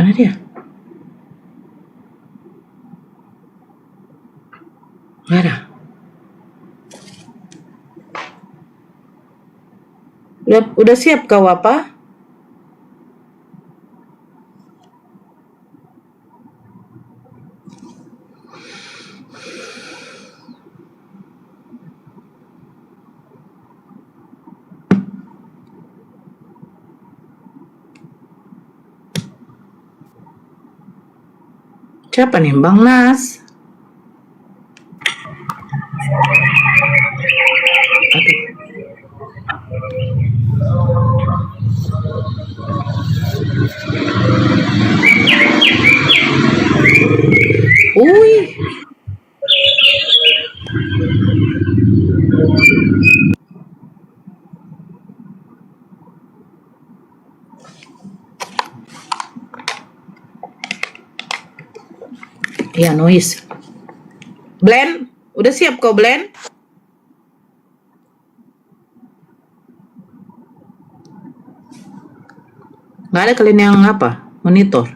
Mana dia? Nggak ada. Udah siap kau apa? Siapa nih? Bang Nas? Uy. Ya, noise. Blend, udah siap kau blend? Nggak ada kalian yang apa? Monitor.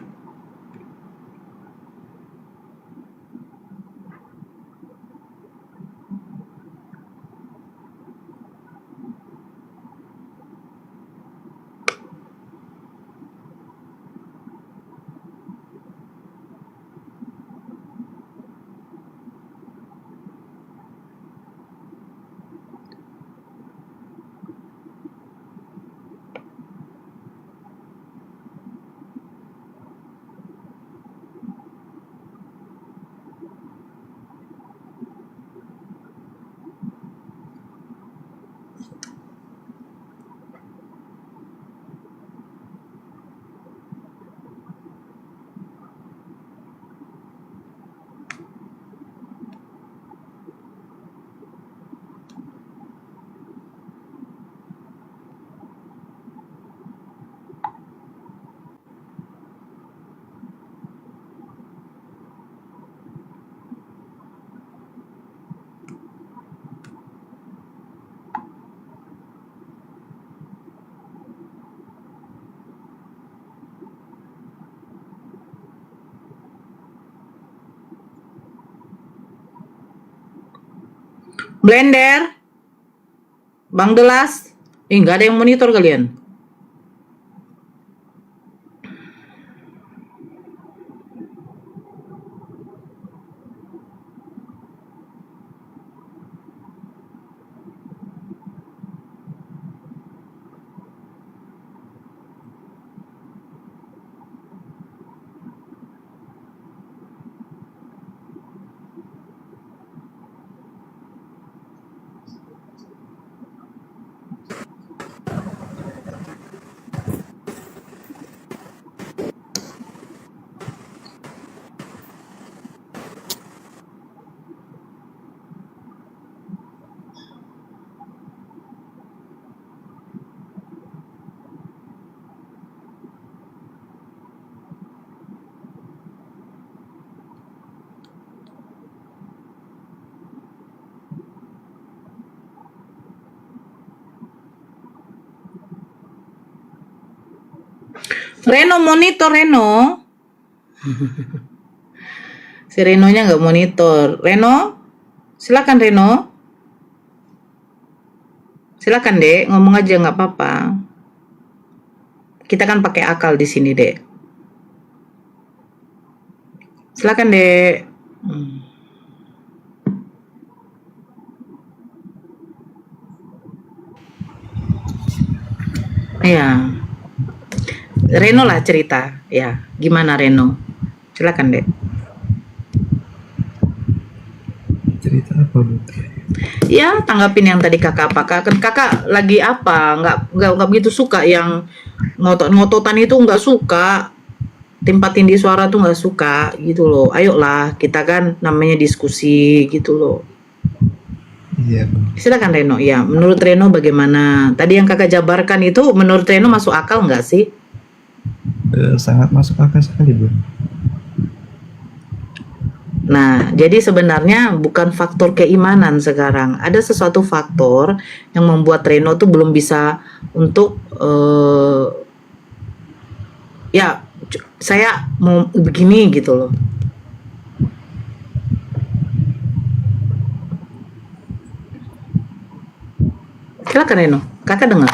Blender, Bang Delas, nggak ada yang monitor kalian. Reno monitor, Reno. Si Renonya nggak monitor. Reno, silakan Reno. Silakan Dek, ngomong aja nggak apa-apa. Kita kan pakai akal di sini Dek. Silakan Dek. Iya. Reno lah cerita, ya. Gimana Reno? Silakan Dek. Cerita apa Bu? Ya, tanggapin yang tadi kakak apa? Kakak lagi apa? Nggak begitu suka yang ngotot-ngototan itu, nggak suka. Tempat tinggi suara tuh nggak suka gitu loh. Ayolah, kita kan namanya diskusi gitu loh. Iya Bu. Silakan Reno. Ya, menurut Reno bagaimana? Tadi yang kakak jabarkan itu menurut Reno masuk akal nggak sih? Sangat masuk akal sekali Bu. Nah, jadi sebenarnya bukan faktor keimanan sekarang. Ada sesuatu faktor yang membuat Reno tuh belum bisa untuk ya saya mau begini gitu loh. Silakan Reno, kakak dengar.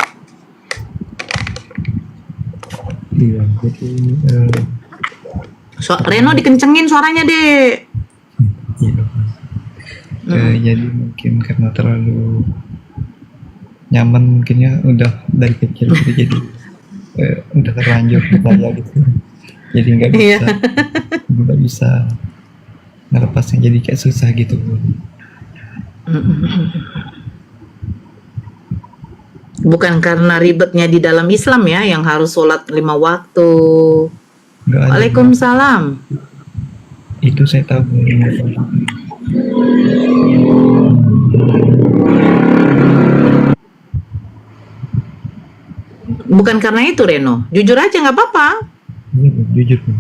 Iya, jadi Reno dikencengin suaranya dek. iya. Jadi mungkin karena terlalu nyaman mungkinnya udah dari kecil gitu, jadi udah terlanjur percaya gitu. Jadi Iya. nggak bisa ngelepasnya, jadi kayak susah gitu. Bukan karena ribetnya di dalam Islam ya, yang harus sholat 5 waktu. Nggak ada. Waalaikumsalam. Itu saya tahu. Bukan karena itu Reno, jujur aja nggak apa-apa. Iya Bun, jujur Bun.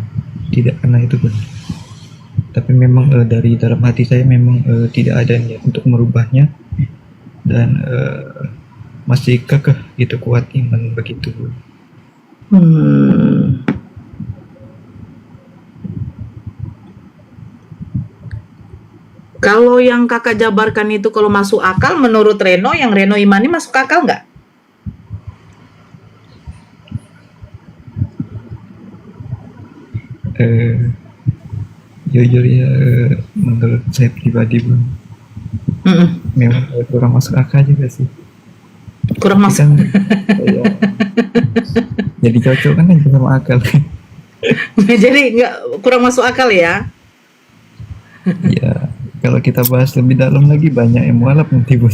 Tidak karena itu Bun. Tapi memang dari dalam hati saya memang tidak ada niat untuk merubahnya, dan masih kekeh gitu, kuat iman begitu Bun. Kalau yang kakak jabarkan itu kalau masuk akal, menurut Reno, yang Reno imani masuk akal nggak? Jujur ya, menurut saya pribadi Bun, memang kurang masuk akal juga sih. Kurang masuk. Kan, ya, jadi cocok kan sama akal. Jadi nggak, kurang masuk akal ya. Ya, kalau kita bahas lebih dalam lagi banyak yang mualaf nanti Bun.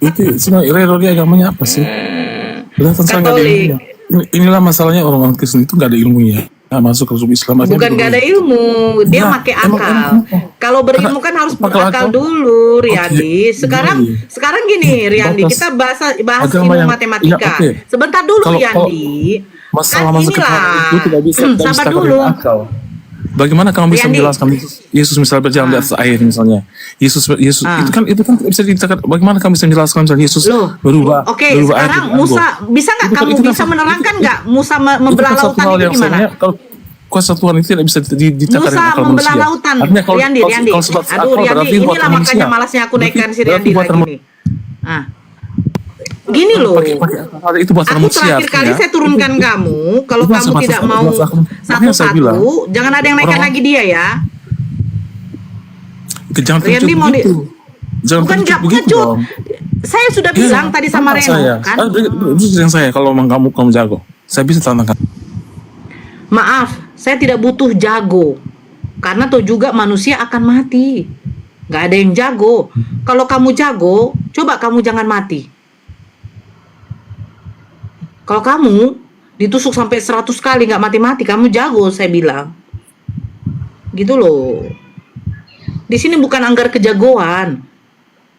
Itu sebenarnya Reno ini agamanya apa sih? Kelihatan saya nggak ada Katolik. ilmunya. Inilah masalahnya orang Kristen itu nggak ada ilmunya. Nah, masuk ke Islam aja Bukan gitu. nggak ada ilmu, dia Nah, pakai emang- akal. emang- Kalau berilmu kan harus pakai berakal akal? dulu, Riyandi. Oke, Sekarang gini, Riyandi, Batas kita bahas agama ilmu yang- matematika. iya, oke. Sebentar dulu, Kalau- Riyandi. Masalah Kan masuk ke inilah. Tuhan itu tidak bisa Sabar dengan dulu. akal. Bagaimana kamu bisa Riyandi. menjelaskan Yesus misalnya berjalan di atas air misalnya? Yesus itu kan tidak bisa dikatakan. Bagaimana kamu bisa menjelaskan misalnya Yesus Loh, berubah? Oke, berubah air sekarang jadi Musa, anggur? bisa nggak Itu kan- kamu itu kan bisa satu- menerangkan itu- nggak Musa itu membelah kan satu lautan hal itu yang gimana? sebenarnya kalau kuasa Tuhan itu tidak bisa ditakan Musa dengan akal membelah manusia. lautan. Artinya kalau- Riyandi, kalau- Riyandi. kalau sebatas Aduh, akal Riyandi, berarti inilah buatan makanya manusia. malasnya aku naikkan si Berarti Riyandi buatan lagi nih. Ah. Gini loh. pakai akal itu buatan Aku manusia. terakhir kali artinya. saya turunkan kamu, kalau itu kamu sebatas- tidak mau sebatas akal. Makanya saya satu-satu, bilang, jangan ada yang naikkan orang- lagi dia ya. Jangan Riyandi terkejut mau begitu. Jangan Bukan terkejut nggak begitu pengecut. dong. Saya sudah Iya, bilang tadi sama tantang Reno saya. kan. Itu yang saya, kalau memang kamu jago, saya bisa tantangkan. Maaf, saya tidak butuh jago. Karena toh juga manusia akan mati. Nggak ada yang jago. Kalau kamu jago, coba kamu jangan mati. Kalau kamu ditusuk sampai 100 kali nggak mati-mati, kamu jago, saya bilang. Gitu loh. Di sini bukan anggar kejagoan.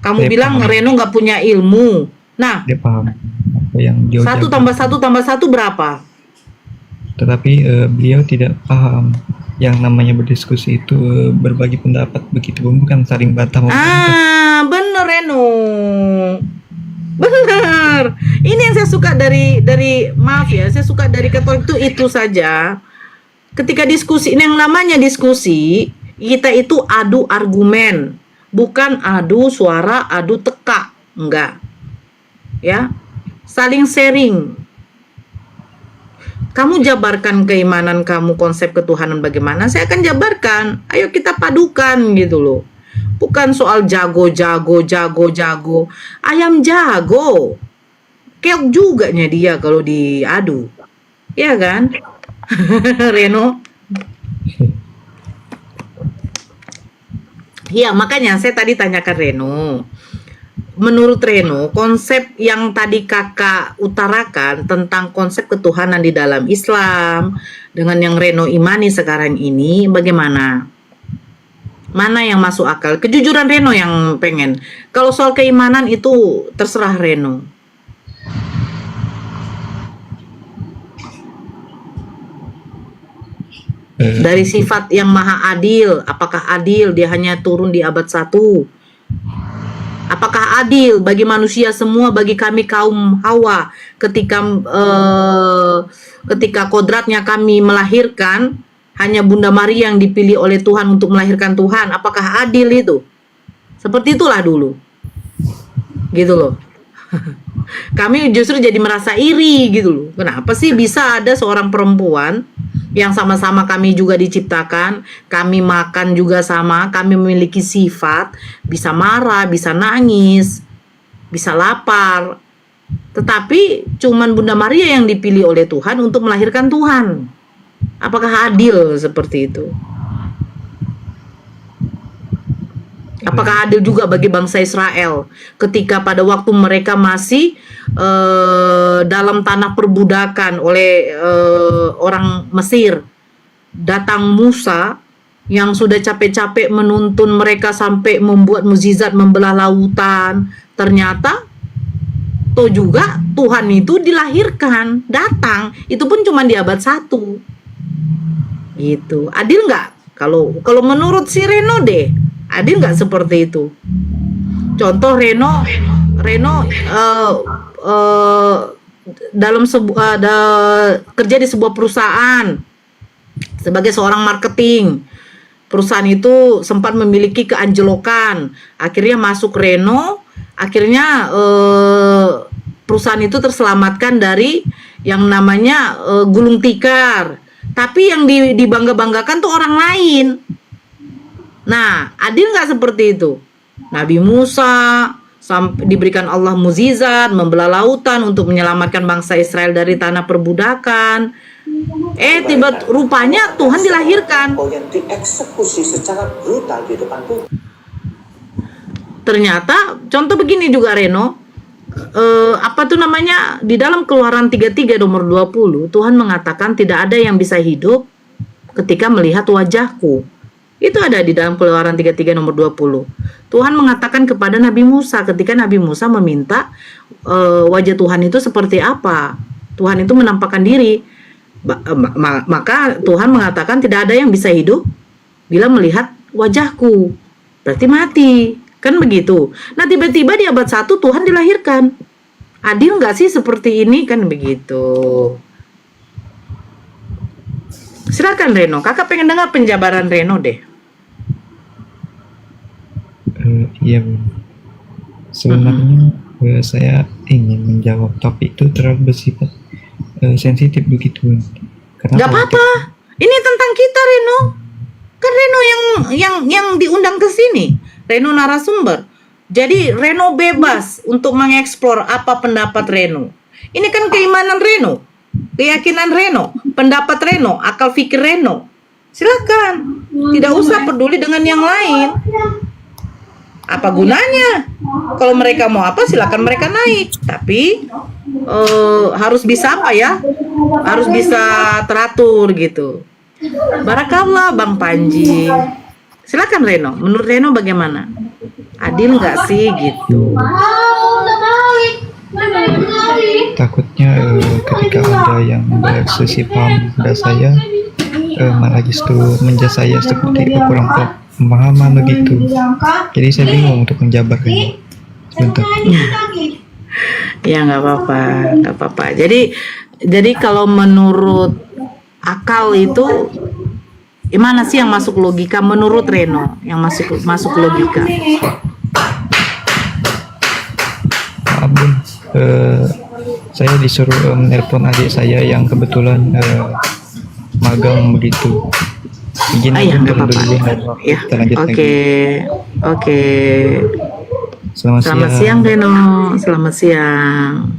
Kamu Saya bilang paham. Reno nggak punya ilmu. Nah, Dia paham apa yang jauh satu tambah satu tambah satu berapa? Tetapi beliau tidak paham yang namanya berdiskusi itu, berbagi pendapat begitu Bun, bukan saling bantah membantah. Bener Reno. Bener. Ini yang saya suka dari maaf ya, saya suka dari Katolik itu saja. Ketika diskusi, ini yang namanya diskusi, kita itu adu argumen, bukan adu suara, adu teka, enggak. Ya. Saling sharing. Kamu jabarkan keimanan kamu, konsep ketuhanan bagaimana, saya akan jabarkan. Ayo kita padukan gitu loh. Bukan soal jago. Ayam jago. Keok juga nya dia kalau diadu. Iya kan? Reno? Iya, makanya saya tadi tanyakan Reno. Menurut Reno, konsep yang tadi kakak utarakan tentang konsep ketuhanan di dalam Islam dengan yang Reno imani sekarang ini, bagaimana? Mana yang masuk akal? Kejujuran Reno yang pengen. Kalau soal keimanan itu terserah Reno. Dari sifat yang maha adil, apakah adil dia hanya turun di abad 1? Apakah adil bagi manusia semua, bagi kami kaum Hawa ketika kodratnya kami melahirkan, hanya Bunda Maria yang dipilih oleh Tuhan untuk melahirkan Tuhan. Apakah adil itu? Seperti itulah dulu. Gitu loh. Kami justru jadi merasa iri gitu loh. Kenapa sih bisa ada seorang perempuan yang sama-sama kami juga diciptakan, kami makan juga sama, kami memiliki sifat, bisa marah, bisa nangis, bisa lapar. Tetapi cuman Bunda Maria yang dipilih oleh Tuhan untuk melahirkan Tuhan. Apakah adil seperti itu? Apakah adil juga bagi bangsa Israel ketika pada waktu mereka masih dalam tanah perbudakan oleh orang Mesir, datang Musa yang sudah capek-capek menuntun mereka sampai membuat mukjizat membelah lautan, ternyata toh juga Tuhan itu dilahirkan, datang, itu pun cuma di abad 1. Gitu. Adil nggak? Kalau menurut si Reno deh, adil nggak seperti itu? Contoh Reno dalam kerja di sebuah perusahaan sebagai seorang marketing. Perusahaan itu sempat memiliki keanjlokan. Akhirnya masuk Reno. Akhirnya perusahaan itu terselamatkan dari yang namanya gulung tikar. Tapi yang dibangga-banggakan tuh orang lain. Nah, adil nggak seperti itu? Nabi Musa diberikan Allah mukjizat membelah lautan untuk menyelamatkan bangsa Israel dari tanah perbudakan. Rupanya Tuhan dilahirkan. Yang dieksekusi secara brutal di depan publik. Ternyata contoh begini juga Reno, di dalam Keluaran 33 nomor 20 Tuhan mengatakan tidak ada yang bisa hidup ketika melihat wajahku. Itu ada di dalam Keluaran 33 nomor 20. Tuhan mengatakan kepada Nabi Musa ketika Nabi Musa meminta wajah Tuhan itu seperti apa. Tuhan itu menampakkan diri. Maka Tuhan mengatakan tidak ada yang bisa hidup bila melihat wajahku. Berarti mati. Kan begitu. Nah tiba-tiba di abad 1 Tuhan dilahirkan. Adil nggak sih seperti ini? Kan begitu. Silakan Reno. Kakak pengen dengar penjabaran Reno deh. Iya, sebenarnya saya ingin menjawab topik itu terlalu bersifat sensitif begitu. Nggak apa-apa. Ini tentang kita Reno. Kan Reno yang diundang ke sini. Reno narasumber. Jadi Reno bebas untuk mengeksplor apa pendapat Reno. Ini kan keimanan Reno, keyakinan Reno, pendapat Reno, akal fikir Reno. Silakan. Tidak usah peduli dengan yang lain. Apa gunanya? Kalau mereka mau apa silakan mereka naik. Tapi harus bisa apa ya? Harus bisa teratur gitu. Barakallah Bang Panji. Silakan Reno. Menurut Reno bagaimana? Adil nggak sih gitu? Takutnya ketika ada yang bersisi paham pada saya, malah justru menjadi saya seperti kurang pemahaman begitu. Jadi saya bingung untuk menjabarkannya. Sebentar. Ya nggak apa-apa. Jadi kalau menurut akal itu gimana sih yang masuk logika menurut Reno? Yang masuk logika. Ampun, saya disuruh menelpon adik saya yang kebetulan magang begitu. Izin Ya nggak dulu apa-apa. Ya, kita lanjut lagi. Oke. Selamat Siang Reno. Selamat siang.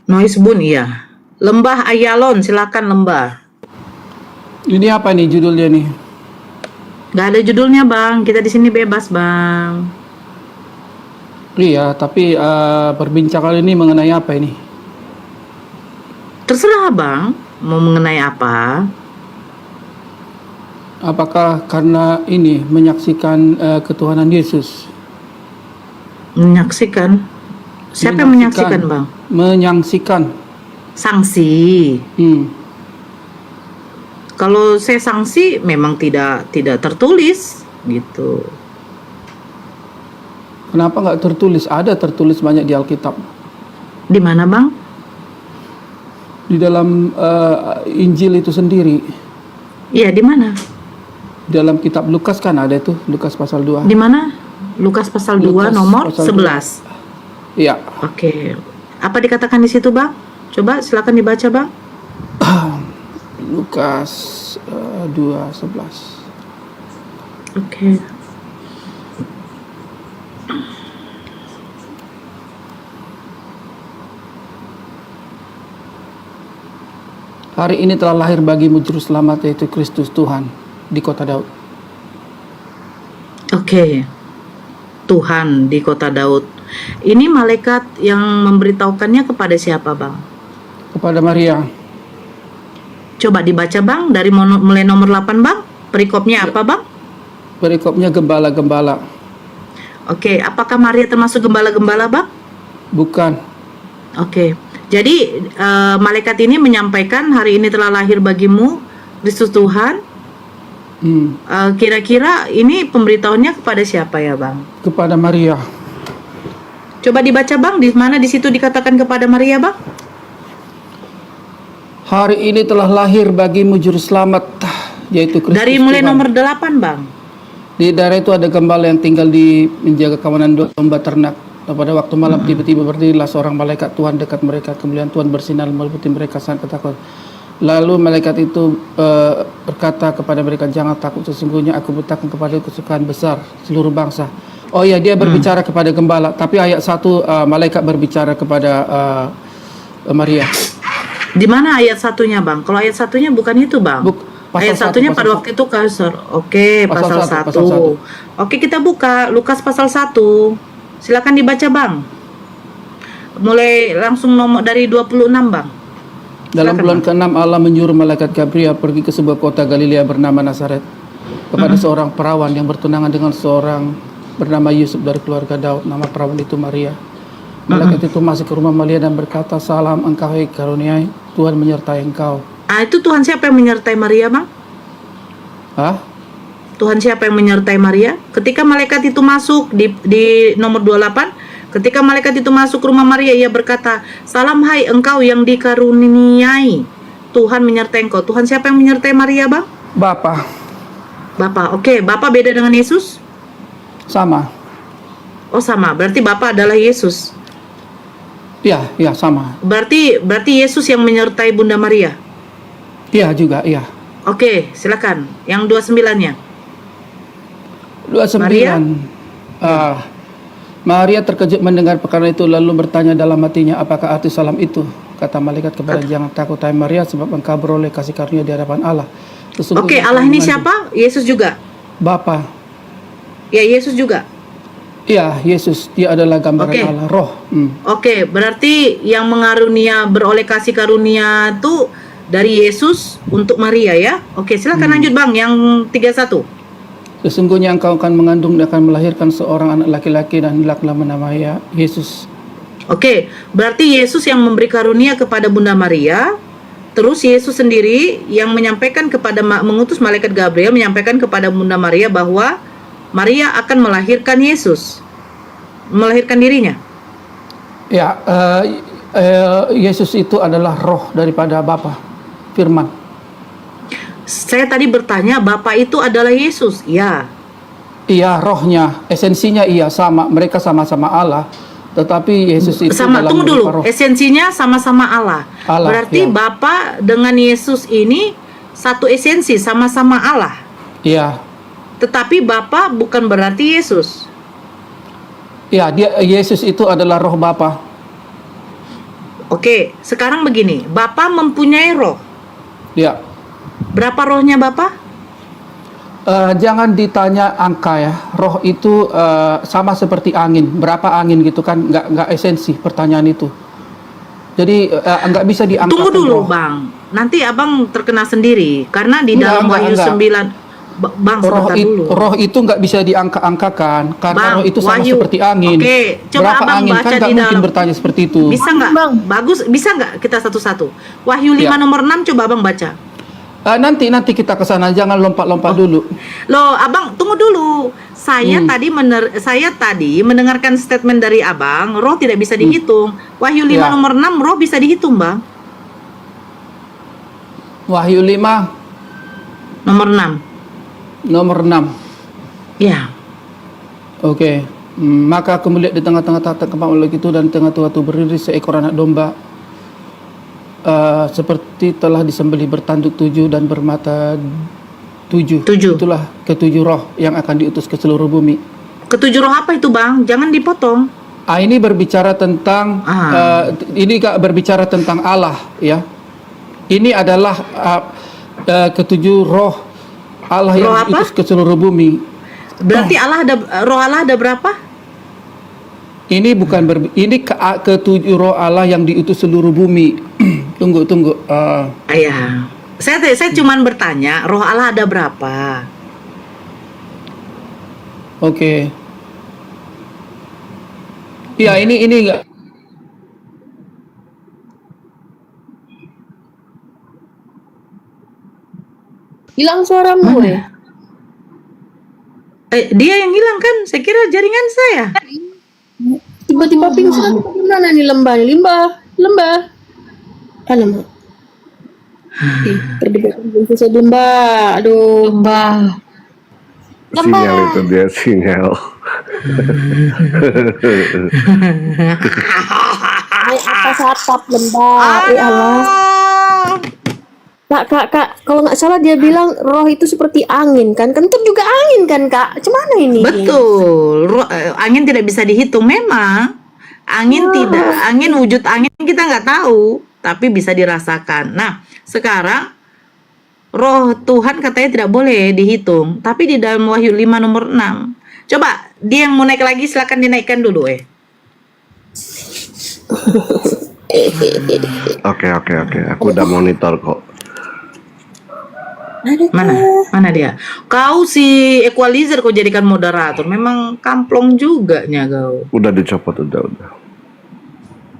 Noise Bun, iya. Lembah Ayalon, silakan Lembah. Ini apa nih judulnya nih? Gak ada judulnya Bang, kita di sini bebas Bang. Iya, tapi perbincangan ini mengenai apa ini? Terserah Bang, mau mengenai apa? Apakah karena ini menyaksikan ketuhanan Yesus? Menyaksikan? Siapa yang menyaksikan Bang? Menyaksikan. Sanksi. Kalau saya sanksi memang tidak tertulis gitu. Kenapa nggak tertulis? Ada tertulis banyak di Alkitab. Di mana, Bang? Di dalam Injil itu sendiri. Iya, di mana? Di dalam kitab Lukas kan ada itu, Lukas pasal 2. Di mana? Lukas pasal 2 Lukas nomor pasal 11. Iya. Oke. Apa dikatakan di situ, Bang? Coba silakan dibaca, Bang. Lukas 2:11. Oke. Hari ini telah lahir bagimu juru selamat, yaitu Kristus Tuhan di kota Daud. Oke. Tuhan di kota Daud. Ini malaikat yang memberitahukannya kepada siapa, Bang? Kepada Maria. Coba dibaca, Bang, dari mulai nomor 8, Bang. Perikopnya apa, Bang? Perikopnya gembala-gembala. Oke, apakah Maria termasuk gembala-gembala, Bang? Bukan. Oke. Jadi malaikat ini menyampaikan hari ini telah lahir bagimu Kristus Tuhan. Kira-kira ini pemberitahuannya kepada siapa ya, Bang? Kepada Maria. Coba dibaca, Bang, di mana di situ dikatakan kepada Maria, Bang? Hari ini telah lahir bagimu juru selamat, yaitu Kristus Dari mulai Tuhan. nomor 8, Bang. Di daerah itu ada gembala yang tinggal di menjaga kawanan domba ternak. Dan pada waktu malam tiba-tiba berdirilah seorang malaikat Tuhan dekat mereka. Kemuliaan Tuhan bersinar meliputi mereka sangat ketakutan. Lalu malaikat itu berkata kepada mereka, jangan takut, sesungguhnya aku bertakwa kepada kesukaan besar seluruh bangsa. Oh ya, dia berbicara kepada gembala. Tapi ayat 1 malaikat berbicara kepada Maria. Di mana ayat satunya, Bang? Kalau ayat satunya bukan itu, Bang. Pasal Ayat satunya pasal pada waktu itu kasar. Oke, pasal Pasal 1. satu. Oke, kita buka Lukas pasal 1. Silakan dibaca, Bang. Mulai langsung nomor dari 26, Bang. Dalam Silakan, bulan Bang. ke-6 Allah menyuruh malaikat Gabriel pergi ke sebuah kota Galilea bernama Nazaret kepada seorang perawan yang bertunangan dengan seorang bernama Yusuf dari keluarga Daud. Nama perawan itu Maria. Malaikat itu masuk ke rumah Maria dan berkata, salam engkau hai karuniai, Tuhan menyertai engkau. Itu Tuhan siapa yang menyertai Maria, Bang? Hah? Tuhan siapa yang menyertai Maria? Ketika malaikat itu masuk di nomor 28, ketika malaikat itu masuk ke rumah Maria, ia berkata, salam hai engkau yang dikaruniai, Tuhan menyertai engkau. Tuhan siapa yang menyertai Maria, Bang? Bapa. Bapa. Oke, Bapa beda dengan Yesus? Sama. Oh, sama. Berarti Bapa adalah Yesus. Iya, sama. Berarti Yesus yang menyertai Bunda Maria. Iya juga, iya. Oke, silakan. Yang 29-nya. 29. Maria? Maria terkejut mendengar perkara itu lalu bertanya dalam hatinya, apakah arti salam itu? Kata malaikat kepada jangan takut hai Maria, sebab engkau beroleh kasih karunia di hadapan Allah. Oke, Allah ini siapa? Yesus juga. Bapa. Ya, Yesus juga. Iya, Yesus, dia adalah gambaran Oke. Allah, roh. Oke, berarti yang beroleh kasih karunia itu dari Yesus untuk Maria ya. Oke, silakan lanjut, Bang, yang 31. Sesungguhnya engkau akan mengandung dan akan melahirkan seorang anak laki-laki dan hendaklah menamainya Yesus. Oke, berarti Yesus yang memberi karunia kepada Bunda Maria, terus Yesus sendiri yang menyampaikan mengutus malaikat Gabriel menyampaikan kepada Bunda Maria bahwa Maria akan melahirkan Yesus, melahirkan dirinya. Ya, Yesus itu adalah roh daripada Bapa, Firman. Saya tadi bertanya, Bapa itu adalah Yesus, ya. Iya, rohnya, esensinya iya sama, mereka sama-sama Allah. Tetapi Yesus itu Sama, dalam tunggu dulu, berupa roh. esensinya sama-sama Allah. Allah, Berarti ya. Bapa dengan Yesus ini satu esensi, sama-sama Allah. Iya, Tetapi Bapa bukan berarti Yesus. iya, Yesus itu adalah roh Bapa. Oke, sekarang begini, Bapa mempunyai roh. Ya, Berapa rohnya Bapa? jangan ditanya angka ya. Roh itu sama seperti angin. Berapa angin gitu kan? Nggak esensi pertanyaan itu. Jadi nggak bisa diangkat. Tunggu dulu, Bang. Nanti Abang terkena sendiri karena di dalam Wahyu 9 Bang, sebentar dulu. Roh itu nggak bisa diangka-angkakan karena Bang, roh itu sama Wahyu. seperti angin. Oke, coba berapa Abang angin baca kan nggak di mungkin dalam. bertanya seperti itu. Bisa nggak? Bagus, bisa nggak kita satu-satu? Wahyu 5 Ya. nomor 6 coba Abang baca. Nanti kita ke sana, jangan lompat-lompat dulu. Loh, Abang, tunggu dulu. Saya tadi mendengarkan statement dari Abang, roh tidak bisa dihitung. Wahyu 5 Ya. nomor 6 roh bisa dihitung, Bang. Wahyu 5 Nomor 6. nomor 6. Ya. Oke. Maka aku melihat di tengah-tengah tahta keempat makhluk itu dan tengah-tengah itu berdiri seekor anak domba, seperti telah disembelih bertanduk 7 dan bermata 7. Itulah ketujuh roh yang akan diutus ke seluruh bumi. Ketujuh roh apa itu, Bang? Jangan dipotong. Ini berbicara tentang berbicara tentang Allah, ya. Ini adalah ketujuh roh Allah yang Roh apa? diutus ke seluruh bumi. Berarti roh Allah ada berapa? Ini bukan ini ketujuh roh Allah yang diutus seluruh bumi. Tunggu. Ayah. Saya cuman bertanya, roh Allah ada berapa? Oke. Ya, ini enggak. Hilang suaramu, Dia yang hilang kan? Saya kira jaringan saya. Tiba-tiba pingsan. Gimana nih lembah? Lembah. Alamak. Perdebatan bisa lembah. Aduh. Lembah. Sinyal itu dia sinyal. Naik atas atap lembah. Allah. Kak, kalau nggak salah dia bilang roh itu seperti angin kan? Kentut juga angin kan, Kak? Cuman ini? Betul. Angin tidak bisa dihitung memang. Angin wujud angin kita nggak tahu, tapi bisa dirasakan. Nah, sekarang roh Tuhan katanya tidak boleh dihitung, tapi di dalam Wahyu 5 nomor 6. Coba, dia yang mau naik lagi silakan dinaikkan dulu Oke. Aku udah monitor kok. Mana dia? Kau si equalizer kau jadikan moderator. Memang kamplong juga nya kau. Udah dicopot udah.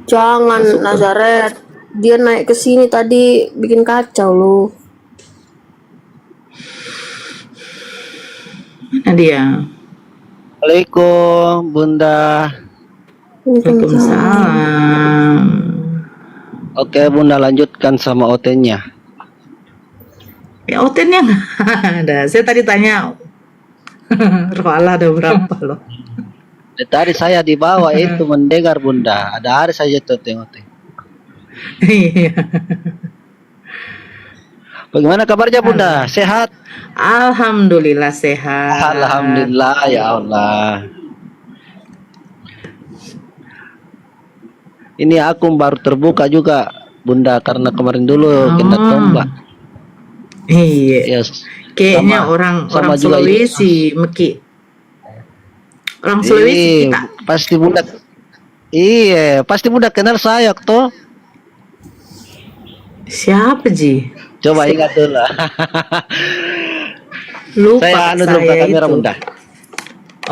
Jangan Nazaret. Dia naik ke sini tadi bikin kacau lu. Mana dia? Assalamualaikum Bunda. Waalaikumsalam. Oke Bunda, lanjutkan sama OT-nya. Ya OT-nya nggak ada. Saya tadi tanya roh Allah ada berapa loh. Tadi saya di bawah itu mendengar Bunda. Ada saja tuh OT. Iya. Bagaimana kabarnya Bunda? Sehat? Alhamdulillah sehat. Alhamdulillah ya Allah. Ini akun baru terbuka juga Bunda karena kemarin dulu kita tombak. Iya. Yes. Kayaknya Sama orang juga Sulawesi, Meki. Orang Sulawesi kita. Pasti Bunda. Iya, pasti Bunda kenal saya toh. Siapa Ji? Coba ingat dulu. Lupa Saya dulu saya kamera itu. Bunda.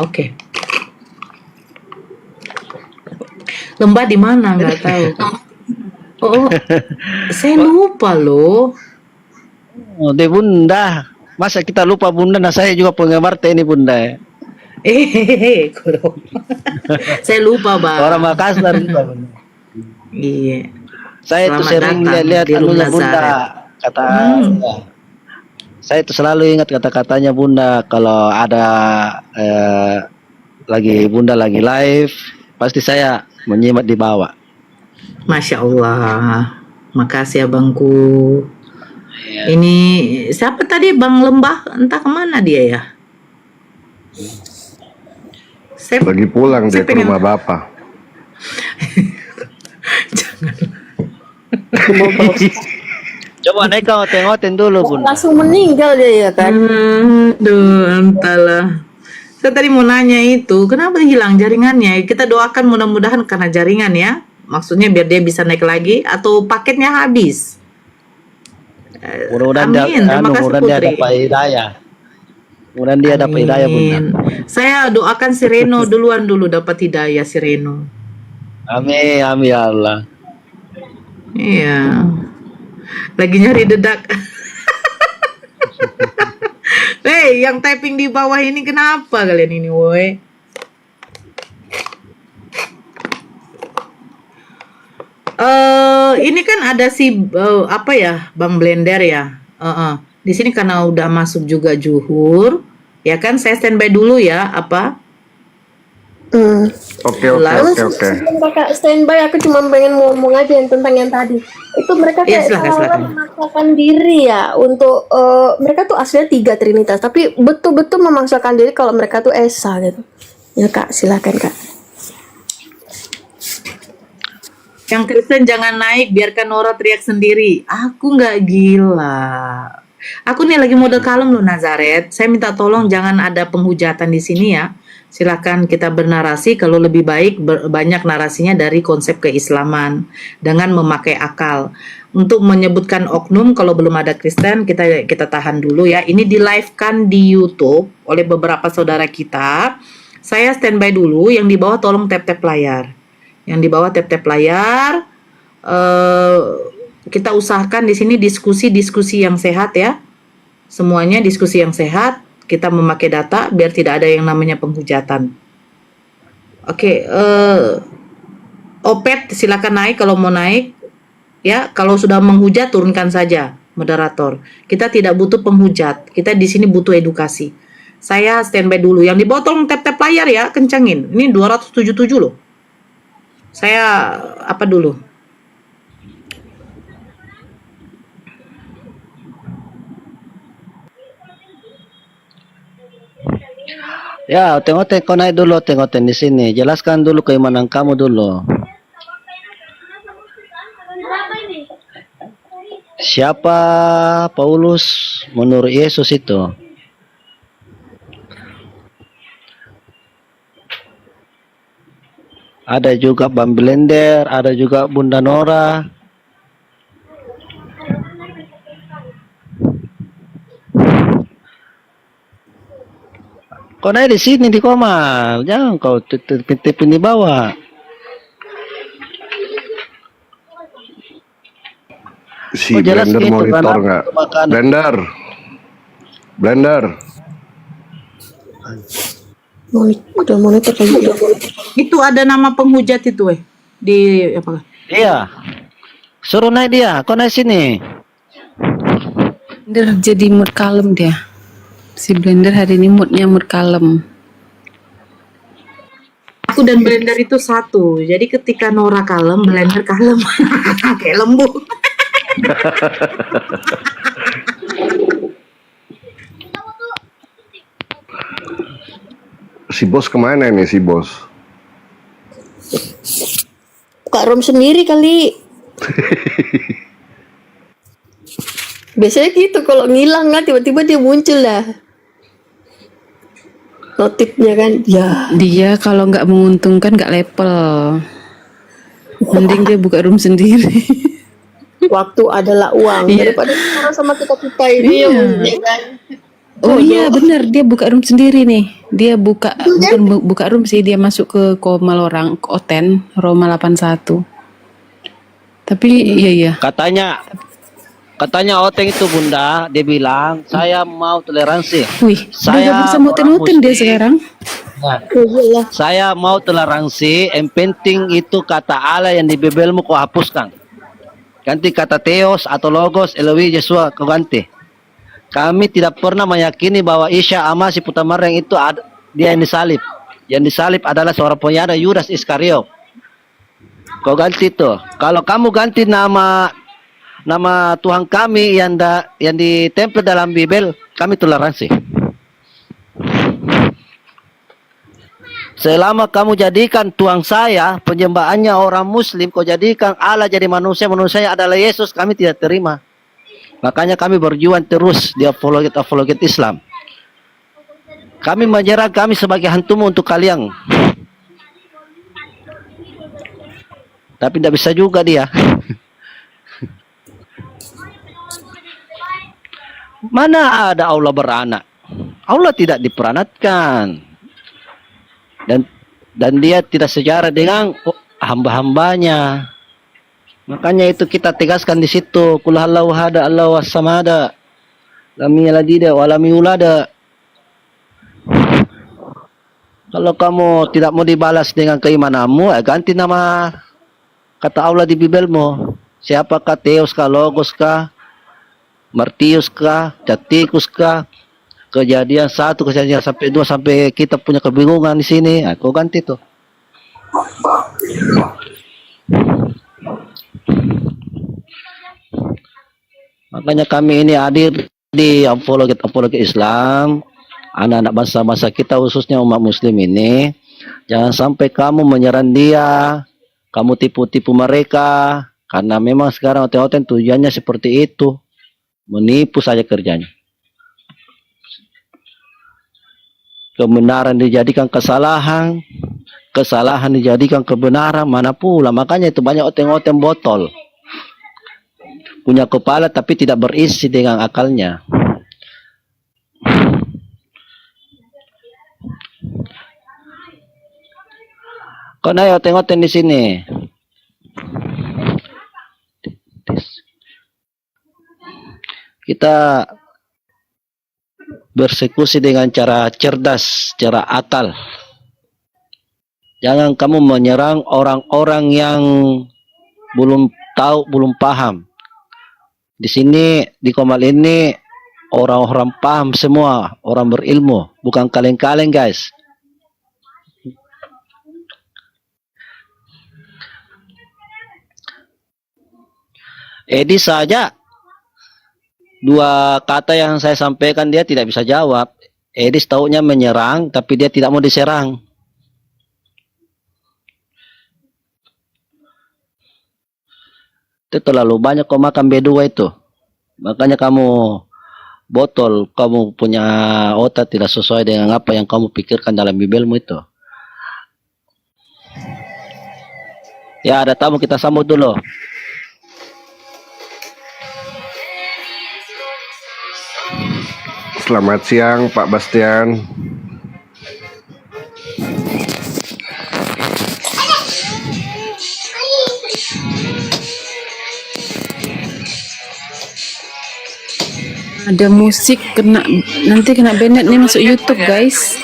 Oke. Lembah di mana nggak tahu. Oh, saya lupa loh. Oh, deh Bunda. Masa kita lupa Bunda? Nah saya juga penggemar ini Bunda. Kurang. Saya lupa Bang. Orang Makassar juga Bunda. Iya. Saya itu Selamat sering datang lihat di Room anunya Bunda. Nazaret. Kata saya itu selalu ingat kata-katanya Bunda kalau ada Bunda lagi live, pasti saya menyimak di bawah. Masya Allah. Makasih abangku. Ini siapa tadi Bang Lembah? Entah kemana dia ya. Lagi pulang dia ke pengen- rumah bapak. Coba naik ke ngoten dulu Bunda. Langsung meninggal dia ya kan? Aduh, entahlah. Saya tadi mau nanya itu, kenapa hilang jaringannya? Kita doakan mudah-mudahan karena jaringan ya. Maksudnya biar dia bisa naik lagi atau paketnya habis. Mudah-mudahan Amin. Terima kasih mudah-mudahan dia Putri. dapat hidayah. Mudah-mudahan dia dapat hidayah Bunda. Amin. Saya doakan si Reno duluan dulu dapat hidayah si Reno. Amin, amin ya Allah. Iya. Lagi nyari dedak. Hei, yang typing di bawah ini kenapa kalian ini, woi? Ini kan ada si apa ya, Bang Blender ya. Di sini karena udah masuk juga Juhur, ya kan? Saya standby dulu ya, apa? Oke. Sebelum kakak standby, aku cuma pengen ngomong aja yang tentang yang tadi. Itu mereka Ya, kayak silakan. seolah memaksakan diri ya untuk mereka tuh aslinya 3 Trinitas, tapi betul-betul memaksakan diri kalau mereka tuh Esa gitu. Ya kak, silakan kak. Yang Kristen jangan naik, biarkan Nora teriak sendiri. Aku nggak gila. Aku nih lagi model kalem loh, Nazaret. Saya minta tolong jangan ada penghujatan di sini ya. Silakan kita bernarasi, kalau lebih baik banyak narasinya dari konsep keislaman dengan memakai akal. Untuk menyebutkan oknum kalau belum ada Kristen, kita tahan dulu ya. Ini di live-kan di YouTube oleh beberapa saudara kita. Saya standby dulu, yang di bawah tolong tap-tap layar. Yang di bawah tap-tap layar. Kita usahakan di sini diskusi yang sehat ya. Semuanya diskusi yang sehat. Kita memakai data biar tidak ada yang namanya penghujatan. Oke, Opet silakan naik kalau mau naik. Ya, kalau sudah menghujat turunkan saja, moderator. Kita tidak butuh penghujat. Kita di sini butuh edukasi. Saya standby dulu. Yang di bawah tolong tap-tap layar ya, kencangin. Ini 277 loh. Saya apa dulu? Ya, Oteng-Oteng kau naik dulu, Oteng-Oteng di sini. Jelaskan dulu keimanan kamu dulu. Siapa Paulus menurut Yesus itu? Ada juga Bang Blender, ada juga Bunda Nora. Kau naik di sini di Komal, jangan kau tipin di bawah. Si Oh, jelas Blender gitu, monitor kan? nggak? Makanan. Blender. Udah monitor kayak gitu. Itu ada nama penghujat itu di apa? Iya. Suruh naik dia, kau naik sini. Blender jadi mood kalem dia. Si Blender hari ini moodnya mood kalem. Aku dan Blender itu satu. Jadi ketika Nora kalem, Blender kalem. Kayak lembu. Si bos kemana nih si bos? Buka room sendiri kali. Biasanya gitu kalau ngilang kan tiba-tiba dia muncul lah. Notifnya kan, ya. Dia kalau nggak menguntungkan nggak level. Mending dia buka room sendiri. Waktu adalah uang Iya. daripada orang sama kita ini Iya. ya kan. Oh iya benar, dia buka room sendiri nih. Dia buka buka room sih, dia masuk ke Komal orang ke Oten Roma 81. Tapi iya. Katanya Oteng itu Bunda, dia bilang saya mau toleransi. Wih, Saya udah bersama orang Oten dia Muslim. sekarang. Nah, Iya. saya mau toleransi, yang penting itu kata Allah yang di Bibelmu kau hapuskan. Ganti kata Theos atau Logos, Elohi, Yesua, kau ganti. Kami tidak pernah meyakini bahwa Isa ama si Putamareng itu dia yang disalib. Yang disalib adalah seorang penyada Yudas Iskariot. Kau ganti itu. Kalau kamu ganti nama Tuhan kami yang ditempel dalam Bibel, kami toleransi. Selama kamu jadikan Tuhan saya, penyembahannya orang Muslim, kau jadikan Allah jadi manusia adalah Yesus, kami tidak terima. Makanya kami berjuang terus di apologet Islam. Kami menyerah kami sebagai hantumu untuk kalian. Tapi tidak bisa juga dia. Mana ada Allah beranak? Allah tidak diperanatkan. Dan dia tidak sejarah dengan hamba-hambanya. Makanya itu kita tegaskan di situ. Qul huwallahu ahad, Allahu samad. Lam yalida wa lam yulada. Kalau kamu tidak mau dibalas dengan keimananmu, ganti nama kata Allah di Bibelmu. Siapakah Theos kah, Logos kah, Martius kah, Jatikus kah? Kejadian 1, kejadian sampai 2 sampai kita punya kebingungan di sini. Kau ganti tuh. Makanya kami ini hadir di apologi Islam, anak-anak bangsa-bangsa kita khususnya umat muslim ini. Jangan sampai kamu menyerang dia, kamu tipu-tipu mereka, karena memang sekarang hotel-hotel tujuannya seperti itu, menipu saja kerjanya. Kebenaran dijadikan kesalahan, kesalahan dijadikan kebenaran, mana pula. Makanya itu banyak oteng-oteng botol, punya kepala tapi tidak berisi dengan akalnya. Kau naik oteng-oteng di sini. Kita bersekusi dengan cara cerdas, cara akal. Jangan kamu menyerang orang-orang yang belum tahu, belum paham. Di sini, di Komal ini, orang-orang paham semua, orang berilmu, bukan kaleng-kaleng guys. Edi saja 2 kata yang saya sampaikan dia tidak bisa jawab. Edi taunya menyerang, tapi dia tidak mau diserang. Itu terlalu banyak kau makan B2 itu. Makanya kamu botol, kamu punya otak tidak sesuai dengan apa yang kamu pikirkan dalam Bibelmu itu. Ya, ada tamu, kita sambut dulu. Selamat siang Pak Bastian. Ada musik nanti kena banned nih masuk YouTube guys.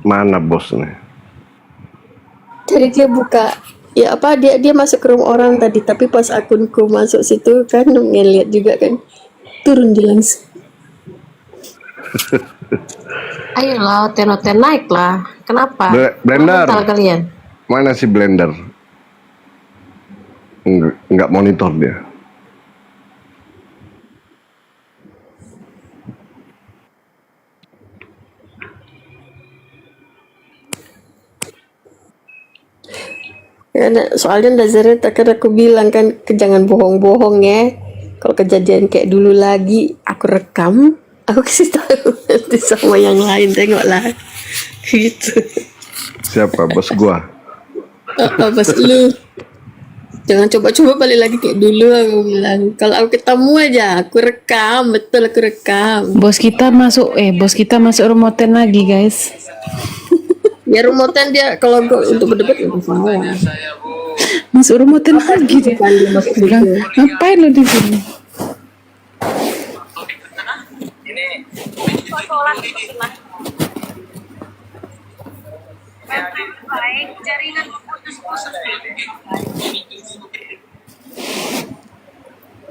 Mana bosnya? Jadi dia buka, ya apa, dia masuk ke rumah orang tadi, tapi pas akunku masuk situ kan ngeliat juga kan, turun dia langsung. Ayolah, oten-oten naik lah. Kenapa? Blender. Mental kalian. Mana si Blender? Enggak monitor dia. Karena soalnya dasarnya kan aku bilang kan, jangan bohong-bohong ya. Kalau kejadian kayak dulu lagi, aku rekam, aku kasih tahu nanti sama yang lain, tengoklah. Gitu. Siapa? Bos gua. Bos lu. Jangan coba-coba balik lagi kayak dulu, aku bilang. Kalau aku ketemu aja, aku rekam, betul aku rekam. Bos kita masuk remoten lagi guys. Ya remoten dia kalau untuk berdebat nggak masalah. Masuk remoten lagi dia. Bilang, ngapain lo di sini?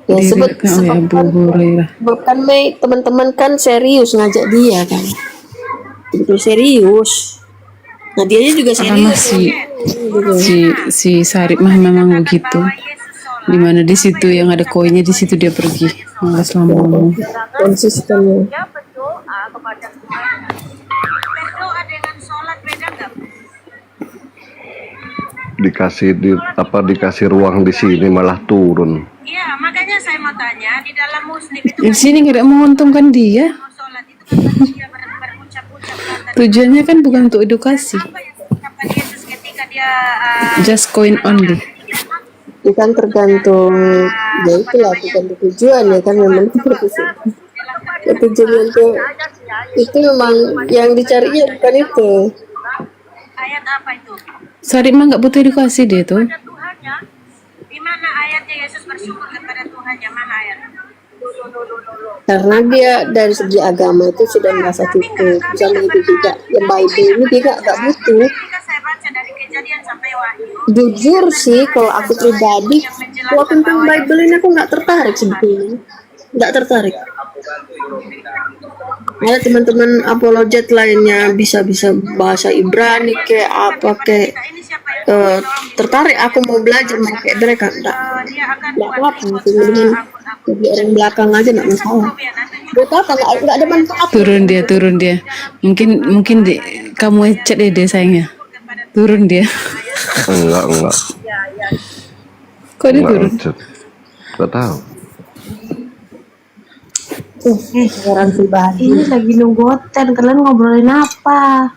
Ya sebut Hurairah. bukan Mei, teman-teman kan serius ngajak dia kan. Betul serius. Nah dia juga Karena serius. si Sarip mah memang begitu. Dimana di situ yang ada koinnya, di situ dia pergi. Malas lambung. Konsistennya. Dikasih ruang di sini malah turun. Iya, makanya saya mau tanya, di dalam muslim itu Di sini nggak ada menguntungkan dia. sholat itu kan manusia berucap-ucap kata Tujuannya kan bukan untuk edukasi. apa yang diucapkan Yesus ketika dia Just coin only. Itu kan tergantung, ya itulah tergantung tujuan ya kan, memang seperti itu. Ya, tujuan itu memang yang dicarinya bukan itu. Ayat apa itu? Sari mah nggak butuh edukasi dia tuh. Ada Tuhannya. Di mana ayatnya Yesus bersyukur kepada Tuhannya? Mana ayatnya? Karena dia dari segi agama itu sudah merasa cukup. Sama itu juga yang Bible ini dia nggak butuh. Ketika saya baca dari Kejadian sampai Wahyu, Jujur sih, kalau aku pribadi, kalau tentang Bible ini aku nggak tertarik sebetulnya. Nggak tertarik. Ada teman-teman apologet lainnya bisa bahasa Ibrani kayak apa kayak tertarik aku mau belajar kayak mereka nggak apa-apa sih, mendingan jadi orang belakang aja nggak masalah. Buat apa nggak ada manfaat. Turun dia. Mungkin kamu chat deh sayangnya. Turun dia. Enggak. Kok dia turun? Enggak, Enggak tahu. Orang pribadi ini lagi nunggu hotel, kalian ngobrolin apa?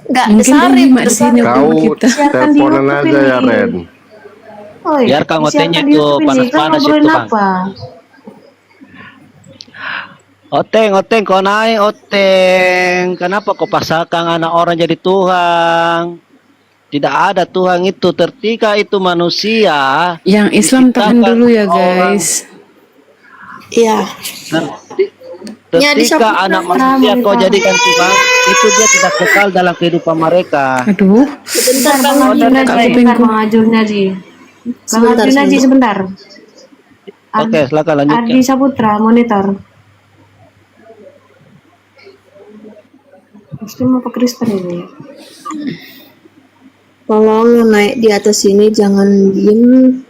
Nggak Mungkin Sarip, dia nyimak di sini Kau sama kita. Siarkan di teleponan YouTube aja ya, ini. Ren. Oh, Biar Kang disiarkan Otenya di itu YouTube ini. Kan panas-panas ngobrolin itu, Kang. apa? Oteng, kau naik, Oteng. Kenapa kau pasangkan anak orang jadi Tuhan? Tidak ada Tuhan itu. Ketika itu manusia. Yang Islam tahan diciptakan dulu ya orang. guys. Iya. Ya, Ketika disambut anak Kang manusia Ram, kau Kang. jadikan Tuhan, itu dia tidak kekal dalam kehidupan mereka. Aduh. Sebentar Bang Kak Ajun kupingku. Haji. Bang Ajun Haji sebentar. Oke, silakan lanjutkan. Ardi Saputra monitor. Muslim apa Kristen ini? Tolong naik di atas sini, jangan diem.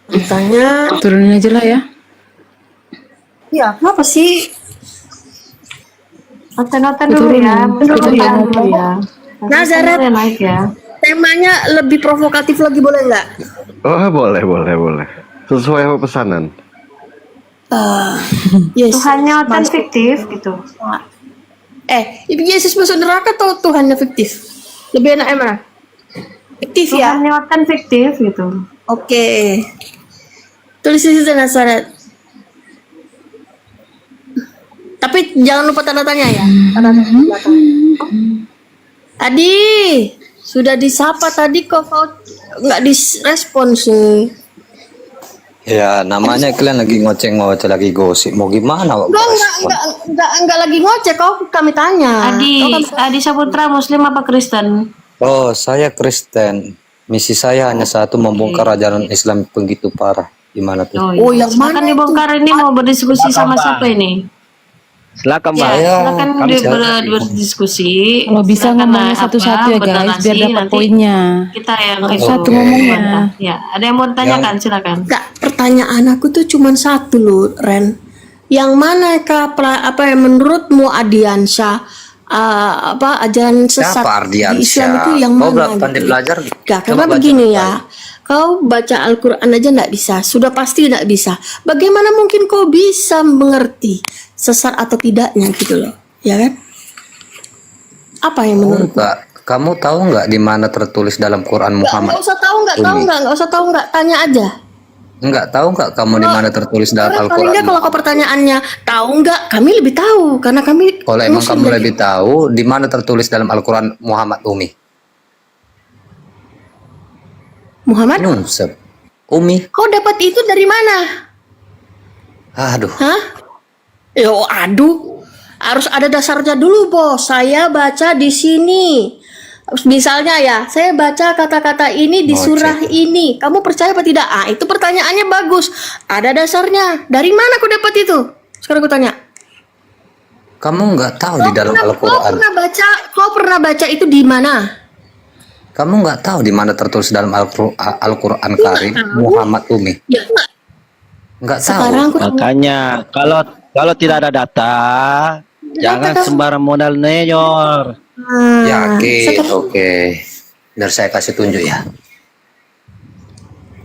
Ditanya, Turunin aja lah ya. ya kenapa sih? Noten dulu Turunin. ya, Kita yang dulu ya. Nazaret naik ya. Temanya lebih provokatif lagi boleh nggak? Oh, boleh. Sesuai apa pesanan. Yes. Tuhannya Oten fiktif gitu. Yesus masuk neraka atau Tuhannya fiktif? Lebih enak mana? Fiktif ya? Tuhannya Oten fiktif gitu. Oke. Tulis di situ Nazaret. Tapi jangan lupa tanda tanya ya. Tanda tanya di belakang. Adi, sudah disapa tadi kok kau nggak direspon sih. Ya namanya kalian lagi ngoceh lagi gosip. Mau gimana? Wak? Enggak lagi ngoceh kau kami tanya. Adi Saputra Muslim apa Kristen? Oh saya Kristen. Misi saya hanya satu, membongkar ajaran Islam begitu parah. Gimana tuh? Oh, yang mana dibongkar ini mau berdiskusi sama siapa ini? Silakan, Mbak. Ya, silakan berdiskusi. Kalau bisa Silakan ngomongnya satu-satu ya guys, bernarasi, biar dapat nanti poinnya. Kita yang Satu ngomongnya. Ya, ada yang mau ditanyakan silakan. Enggak, pertanyaan aku tuh cuma satu loh, Ren. Yang mana apa yang menurutmu Ardiansyah ajaran sesat Siapa Ardiansyah? di Islam itu yang Kau mana? pandai belajar? Enggak, Coba karena baca begini baik. ya. Kau baca Al-Quran aja nggak bisa, sudah pasti nggak bisa. Bagaimana mungkin kau bisa mengerti sesat atau tidaknya gitu loh, ya kan? Apa yang menurut? Enggak. Kamu tahu nggak di mana tertulis dalam Quran Muhammad? Nggak usah tahu nggak, tanya aja. Nggak tahu nggak kamu di mana tertulis dalam Karena paling Al-Quran? nggak kalau kau pertanyaannya tahu nggak, kami lebih tahu karena kami. Kalau emang Muslim. kamu lebih tahu di mana tertulis dalam Al-Quran Muhammad Umi? Muhammad, Nunsep. Umi. kau dapat itu dari mana? Aduh. Hah? Yo, aduh. Harus ada dasarnya dulu, Bos. Saya baca di sini. Misalnya ya, saya baca kata-kata ini di surah ini. Kamu percaya apa tidak? Ah, itu pertanyaannya bagus. Ada dasarnya. Dari mana kau dapat itu? Sekarang aku tanya. Kamu nggak tahu di dalam Kau Al-Quran. pernah baca itu di mana? Kamu nggak tahu di mana tertulis dalam Al-Quran Karim Muhammad Umi. Ya, enggak. Nggak tahu. Sekarang aku Makanya kalau tidak ada data, jangan sembarang modal neyor. Yakin, oke. Biar saya kasih tunjuk ya.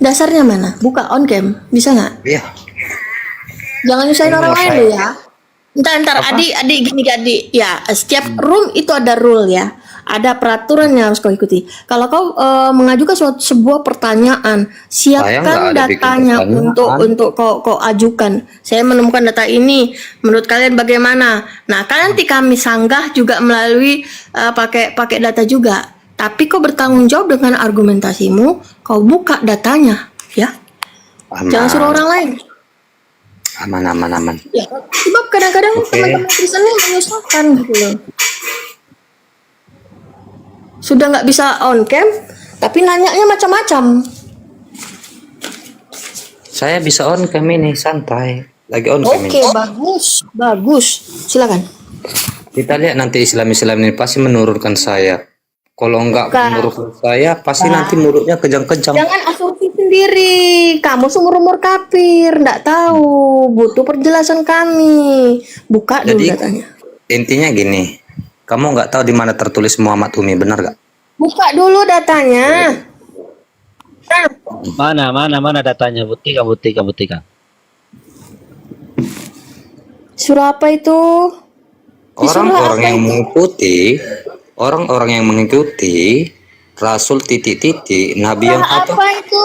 dasarnya mana? Buka on cam. Bisa nggak? Iya. Jangan nyusahin orang lain lo ya. Ntar adik gini adik. Ya, setiap room itu ada rule ya. Ada peraturan yang harus kau ikuti. Kalau kau mengajukan sebuah pertanyaan, Saya nggak siapkan ada bikin datanya pertanyaan. untuk kau ajukan. Saya menemukan data ini. Menurut kalian bagaimana? Nah, kan nanti kami sanggah juga melalui pakai data juga. Tapi kau bertanggung jawab dengan argumentasimu. Kau buka datanya, ya. Jangan suruh orang lain. Aman. Ya, sebab kadang-kadang Oke. teman-teman Kristen ini menyusahkan gitu loh. Sudah nggak bisa on cam, tapi nanyanya macam-macam. Saya bisa on cam ini, santai. Lagi on cam Oke, ini. bagus. Silakan. Kita lihat nanti Islam ini pasti menurunkan saya. Kalau enggak Bukan. menurunkan saya, pasti nanti mulutnya kejang-kejang. Jangan asumsi sendiri. Kamu seumur-umur kafir, nggak tahu. Butuh perjelasan kami. Buka dulu Jadi datanya. intinya gini, kamu nggak tahu di mana tertulis Muhammad Umi, benar gak? Buka dulu datanya. Nah, Mana datanya? Buktikan. surah apa itu? Di surah Orang-orang apa yang itu? mengikuti Rasul titik-titik Nabi yang Surah apa? apa itu?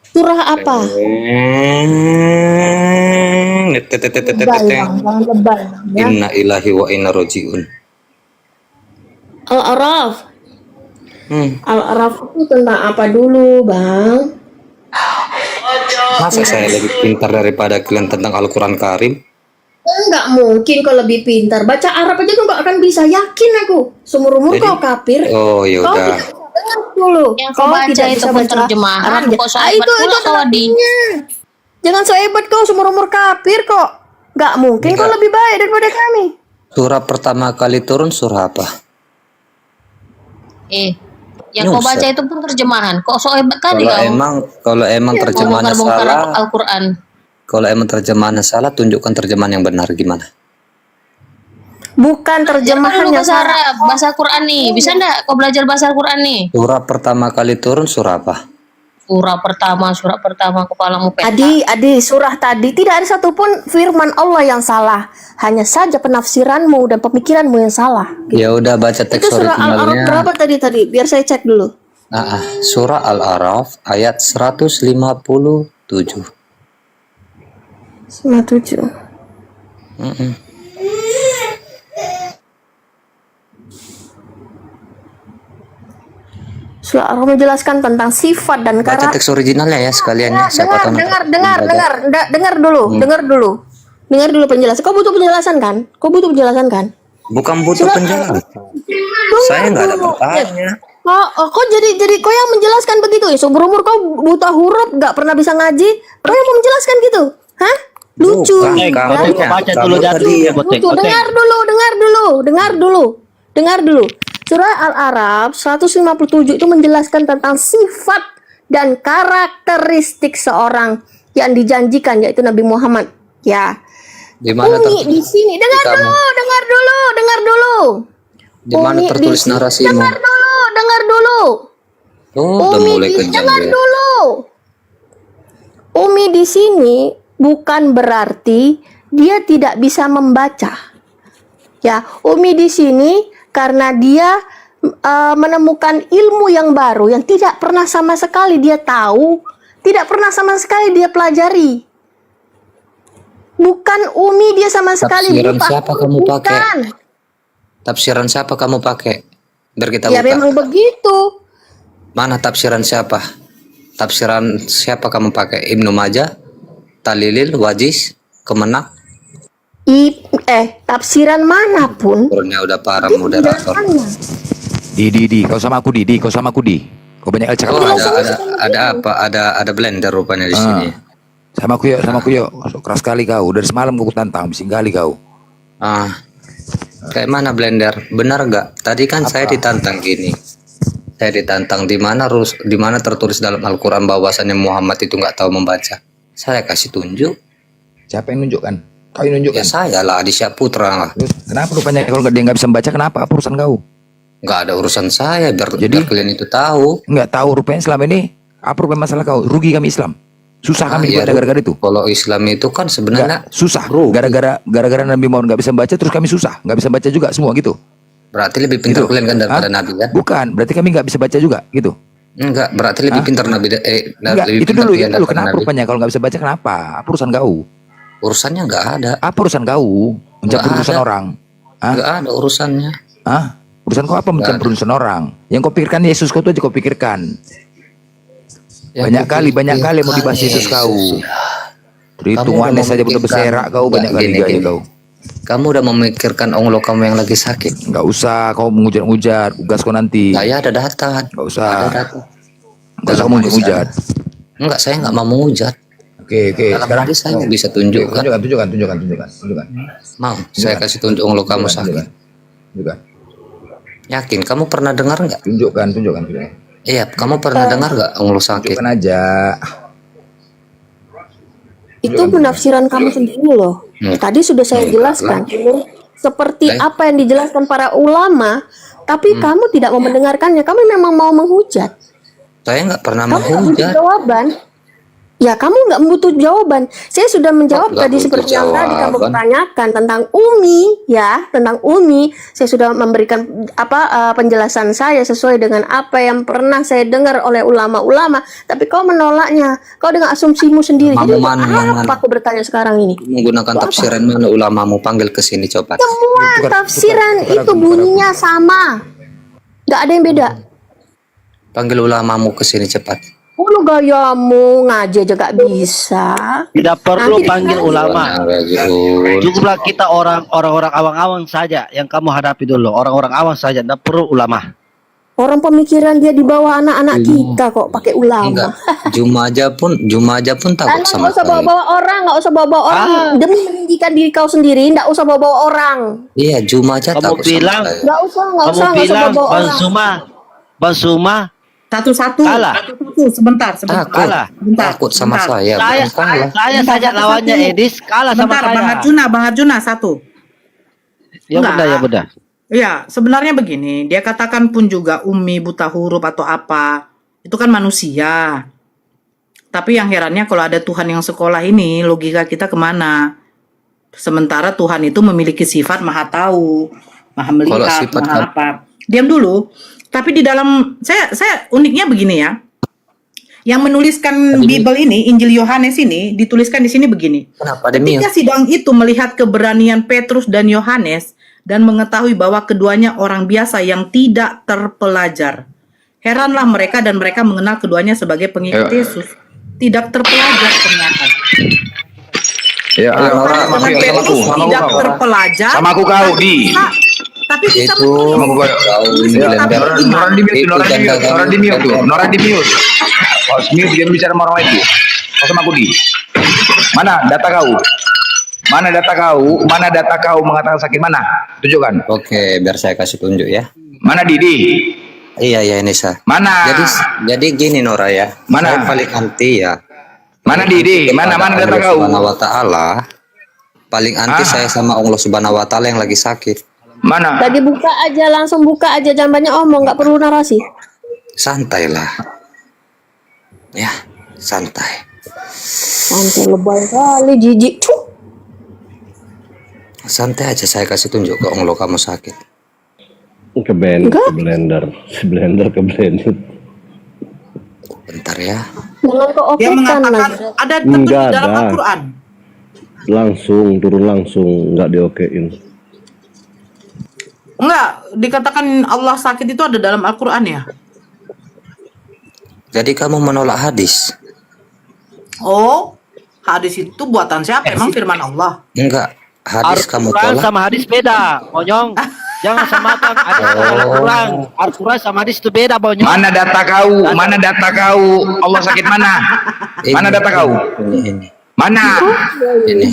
Surah apa? Lebay, Bang. Jangan lebay, ya. Inna ilahi wa inna rojiun. Al-Araf. Al-Araf itu tentang apa dulu, Bang? Masa saya lebih pintar daripada kalian tentang Al-Quran Karim? Enggak mungkin kau lebih pintar. Baca Arab aja kau nggak akan bisa. Yakin aku. Seumur-umur Jadi- kau kafir. Oh Kau yaudah. tidak bisa dengar dulu. Yang kau baca tidak itu bisa pun baca terjemahan, Arab. kok so Ah, hebat itu pula kau, Adi. artinya. Jangan so hebat kau seumur-umur kafir kok. Nggak mungkin kau lebih baik daripada kami. Surah pertama kali turun surah apa? Yang kau baca itu pun terjemahan. Kok so hebat kali kau? Kalau emang terjemahannya Bongkar-bongkar salah, Al-Quran. kalau emang terjemahannya salah, tunjukkan terjemahan yang benar gimana? Bukan terjemahan yang bahasa salah. Arab, bahasa Quran nih. Bisa enggak kau belajar bahasa Quran nih? Surah pertama kali turun surah apa? Surah pertama kepalamu petak. Adi, surah tadi tidak ada satupun firman Allah yang salah. Hanya saja penafsiranmu dan pemikiranmu yang salah. Ya udah baca teks Itu surah Al-Araf originalnya. berapa tadi? Biar saya cek dulu. Surah Al-Araf ayat 157. 97. Surah Al-Araf menjelaskan tentang sifat dan Baca karakter. teks originalnya ya sekalian ya. Siapa tahu nanti Dengar dulu penjelasan. Kau butuh penjelasan kan? Bukan butuh penjelasan. Saya nggak ada pertanyaan. Kok jadi kau yang menjelaskan begitu ya? Seumur umur kau buta huruf, nggak pernah bisa ngaji, kau yang mau menjelaskan gitu? Hah? Lucu. Bukan, kamu baca dulu kamu data. tadi Botek. Dengar dulu. Surah Al-Araf 157 itu menjelaskan tentang sifat dan karakteristik seorang yang dijanjikan yaitu Nabi Muhammad. Ya. Di mana Umi di sini. Dengar dulu. Di mana Umi tertulis di sini. narasimu? Dengar dulu. Oh, udah Umi mulai kejam dengar ya. dulu. Umi di sini bukan berarti dia tidak bisa membaca. Ya, Umi di sini karena dia menemukan ilmu yang baru yang tidak pernah sama sekali dia tahu, tidak pernah sama sekali dia pelajari. Bukan Umi dia sama sekali Tafsiran buta. siapa kamu pakai? Bukan. Tafsiran siapa kamu pakai? Biar kita Ya buka. memang begitu. Mana tafsiran siapa? Tafsiran siapa kamu pakai? Ibnu Majah, Talilil, Wajiz, Kemenak? Tafsiran manapun. Turunnya udah parah moderator. Di, kau sama aku di, Kau banyak cakap. Oh, ada apa? Ada blender rupanya di sini. Sama aku yuk. Keras kali kau. Dari semalam aku tantang, bising kali kau. Kayak mana blender? Benar nggak? Tadi kan saya ditantang gini. Saya ditantang di mana tertulis dalam Al-Quran bahwasannya Muhammad itu nggak tahu membaca. Saya kasih tunjuk. Siapa yang nunjukkan? Kau yang nunjukkan? Ya saya lah, Adi Syaputra lah. Kenapa rupanya kalau dia nggak bisa membaca? Kenapa? Apa urusan kau? Nggak ada urusan saya, biar kalian itu tahu. Nggak tahu rupanya selama ini. Apa rupanya masalah kau? Rugi kami Islam. Susah kami Iya, gara-gara itu. Kalau Islam itu kan sebenarnya susah. Gara-gara Nabi Muhammad nggak bisa baca, terus kami susah, nggak bisa baca juga semua gitu. Berarti lebih pintar Gitu. kalian kan daripada Nabi kan? Bukan, berarti kami nggak bisa baca juga gitu. Enggak, berarti lebih pintar Nabi Enggak, lebih itu pintar dulu, kalian daripada kenapa Nabi. rupanya kalau nggak bisa baca kenapa? Apa urusan kau? Urusannya enggak ada. Apa urusan kau? Mencampur Nggak urusan ada. orang. Enggak ada urusannya. Urusan kau apa mencampur urusan orang? Yang kau pikirkan Yesus kau tuh aja kau pikirkan. Banyak kali mau dibahas Yesus kau. Terhitung Kamu udah aneh saja udah memikirkan- berserak kau banyak Nggak, kali gini, gaya gini. kau. Kamu udah memikirkan Allah kamu yang lagi sakit. Nggak usah kau mengujar-ujar, tugas kau nanti. Saya ada data. Nggak usah. Ada data. Nggak usah kamu mengujar. Enggak, saya enggak mau mengujar. Oke. Dalam Sekarang hadis saya bisa tunjukkan. Tunjukkan. Mau, saya kasih tunjuk Allah kamu sakit. Tunjukkan. Yakin? Kamu pernah dengar enggak? Tunjukkan. Iya, kamu pernah dengar enggak Allah sakit? Tunjukkan aja. Itu penafsiran kamu sendiri loh. Tadi sudah saya jelaskan. Seperti apa yang dijelaskan para ulama, tapi kamu tidak mau mendengarkannya. Kamu memang mau menghujat. Saya enggak pernah Kamu nggak butuh menghujat. jawaban. Ya, kamu nggak butuh jawaban. Saya sudah menjawab Nggak tadi butuh seperti yang tadi kamu jawaban. tanyakan tentang Umi, ya, tentang Umi. Saya sudah memberikan penjelasan saya sesuai dengan apa yang pernah saya dengar oleh ulama-ulama. Tapi kau menolaknya. Kau dengan asumsimu sendiri. Jadi Mana, apa mana. aku bertanya sekarang ini? Menggunakan tafsiran mana ulamamu, panggil ke sini coba. Semua tafsiran itu bunyinya sama. Nggak ada yang beda. Panggil ulamamu ke sini cepat. Lu gayamu ngaji aja gak bisa. Tidak perlu Nanti panggil ditanya. ulama. Nah, Cukuplah kita orang-orang awang-awang saja yang kamu hadapi dulu. Orang-orang awang saja, tidak perlu ulama. Orang pemikiran dia di bawah anak-anak kita kok pakai ulama. Enggak. Juma aja pun takut Nggak sama usah saya. bawa-bawa orang, nggak usah bawa-bawa orang. Demi meninggikan diri kau sendiri, nggak usah bawa-bawa orang. Iya, Juma aja Kamu takut bilang, sama saya. Nggak usah kamu bilang bawa-bawa Bang orang. Suma, Satu-satu. Kalah. Satu-satu. Sebentar. Kalah. Takut sama saya. Saya, bukan kalah. saya saja lawannya Edis, kalah sama Sebentar, saya. Bang Arjuna satu. Ya Enggak. beda, ya beda. Ya, sebenarnya begini, dia katakan pun juga umi, buta huruf atau apa, itu kan manusia. Tapi yang herannya kalau ada Tuhan yang sekolah ini, logika kita kemana? Sementara Tuhan itu memiliki sifat maha tahu, maha melihat, sifat maha apa. Diam dulu. Tapi di dalam, saya uniknya begini ya. Yang menuliskan Bible ini, Injil Yohanes ini, dituliskan di sini begini. Kenapa demi? Ketika sidang itu melihat keberanian Petrus dan Yohanes dan mengetahui bahwa keduanya orang biasa yang tidak terpelajar. Heranlah mereka dan mereka mengenal keduanya sebagai pengikut Yesus. Tidak terpelajar ternyata. Ya, Yohanes dengan Petrus tidak terpelajar. Sama aku kau, tapi Di. bisa- Tapi bisa Itu menulis. Nora di mute. Pas mute dia bicara sama orang itu. Kau sama aku di. Mana data kau? Mana data kau mengatakan sakit mana? Tunjukkan. Oke, biar saya kasih tunjuk ya. Mana Didi? Iya ini saya. Mana? Jadi gini Nora ya. Mana? Saya paling anti ya. Mana Didi? Mana data Allah kau? Subhanahu wa taala. Paling anti saya sama Allah Subhanahu wa taala yang lagi sakit. Mana? Lagi buka aja, langsung buka aja, jangan banyak omong, nggak perlu narasi. Santailah. Ya, santai. Santai lebay kali, jijik. Cuh. Santai aja, saya kasih tunjuk ke Allah kamu sakit. Ke blender. Bentar ya. Jangan kau Dia okekan mengatakan lagi. ada tertulis Enggak dalam ada. Al-Quran. Turun langsung, nggak diokein. Enggak, dikatakan Allah sakit itu ada dalam Al-Quran ya? Jadi kamu menolak hadis? Oh, hadis itu buatan siapa? Emang firman Allah? Enggak. Hadis kamu Al-Quran tolak? sama hadis beda, Bonyong. Jangan samakan Al-Quran. Al-Quran sama hadis itu beda, Bonyong. Mana data kau? Allah sakit mana? Mana data kau? Ini. Mana? Ini.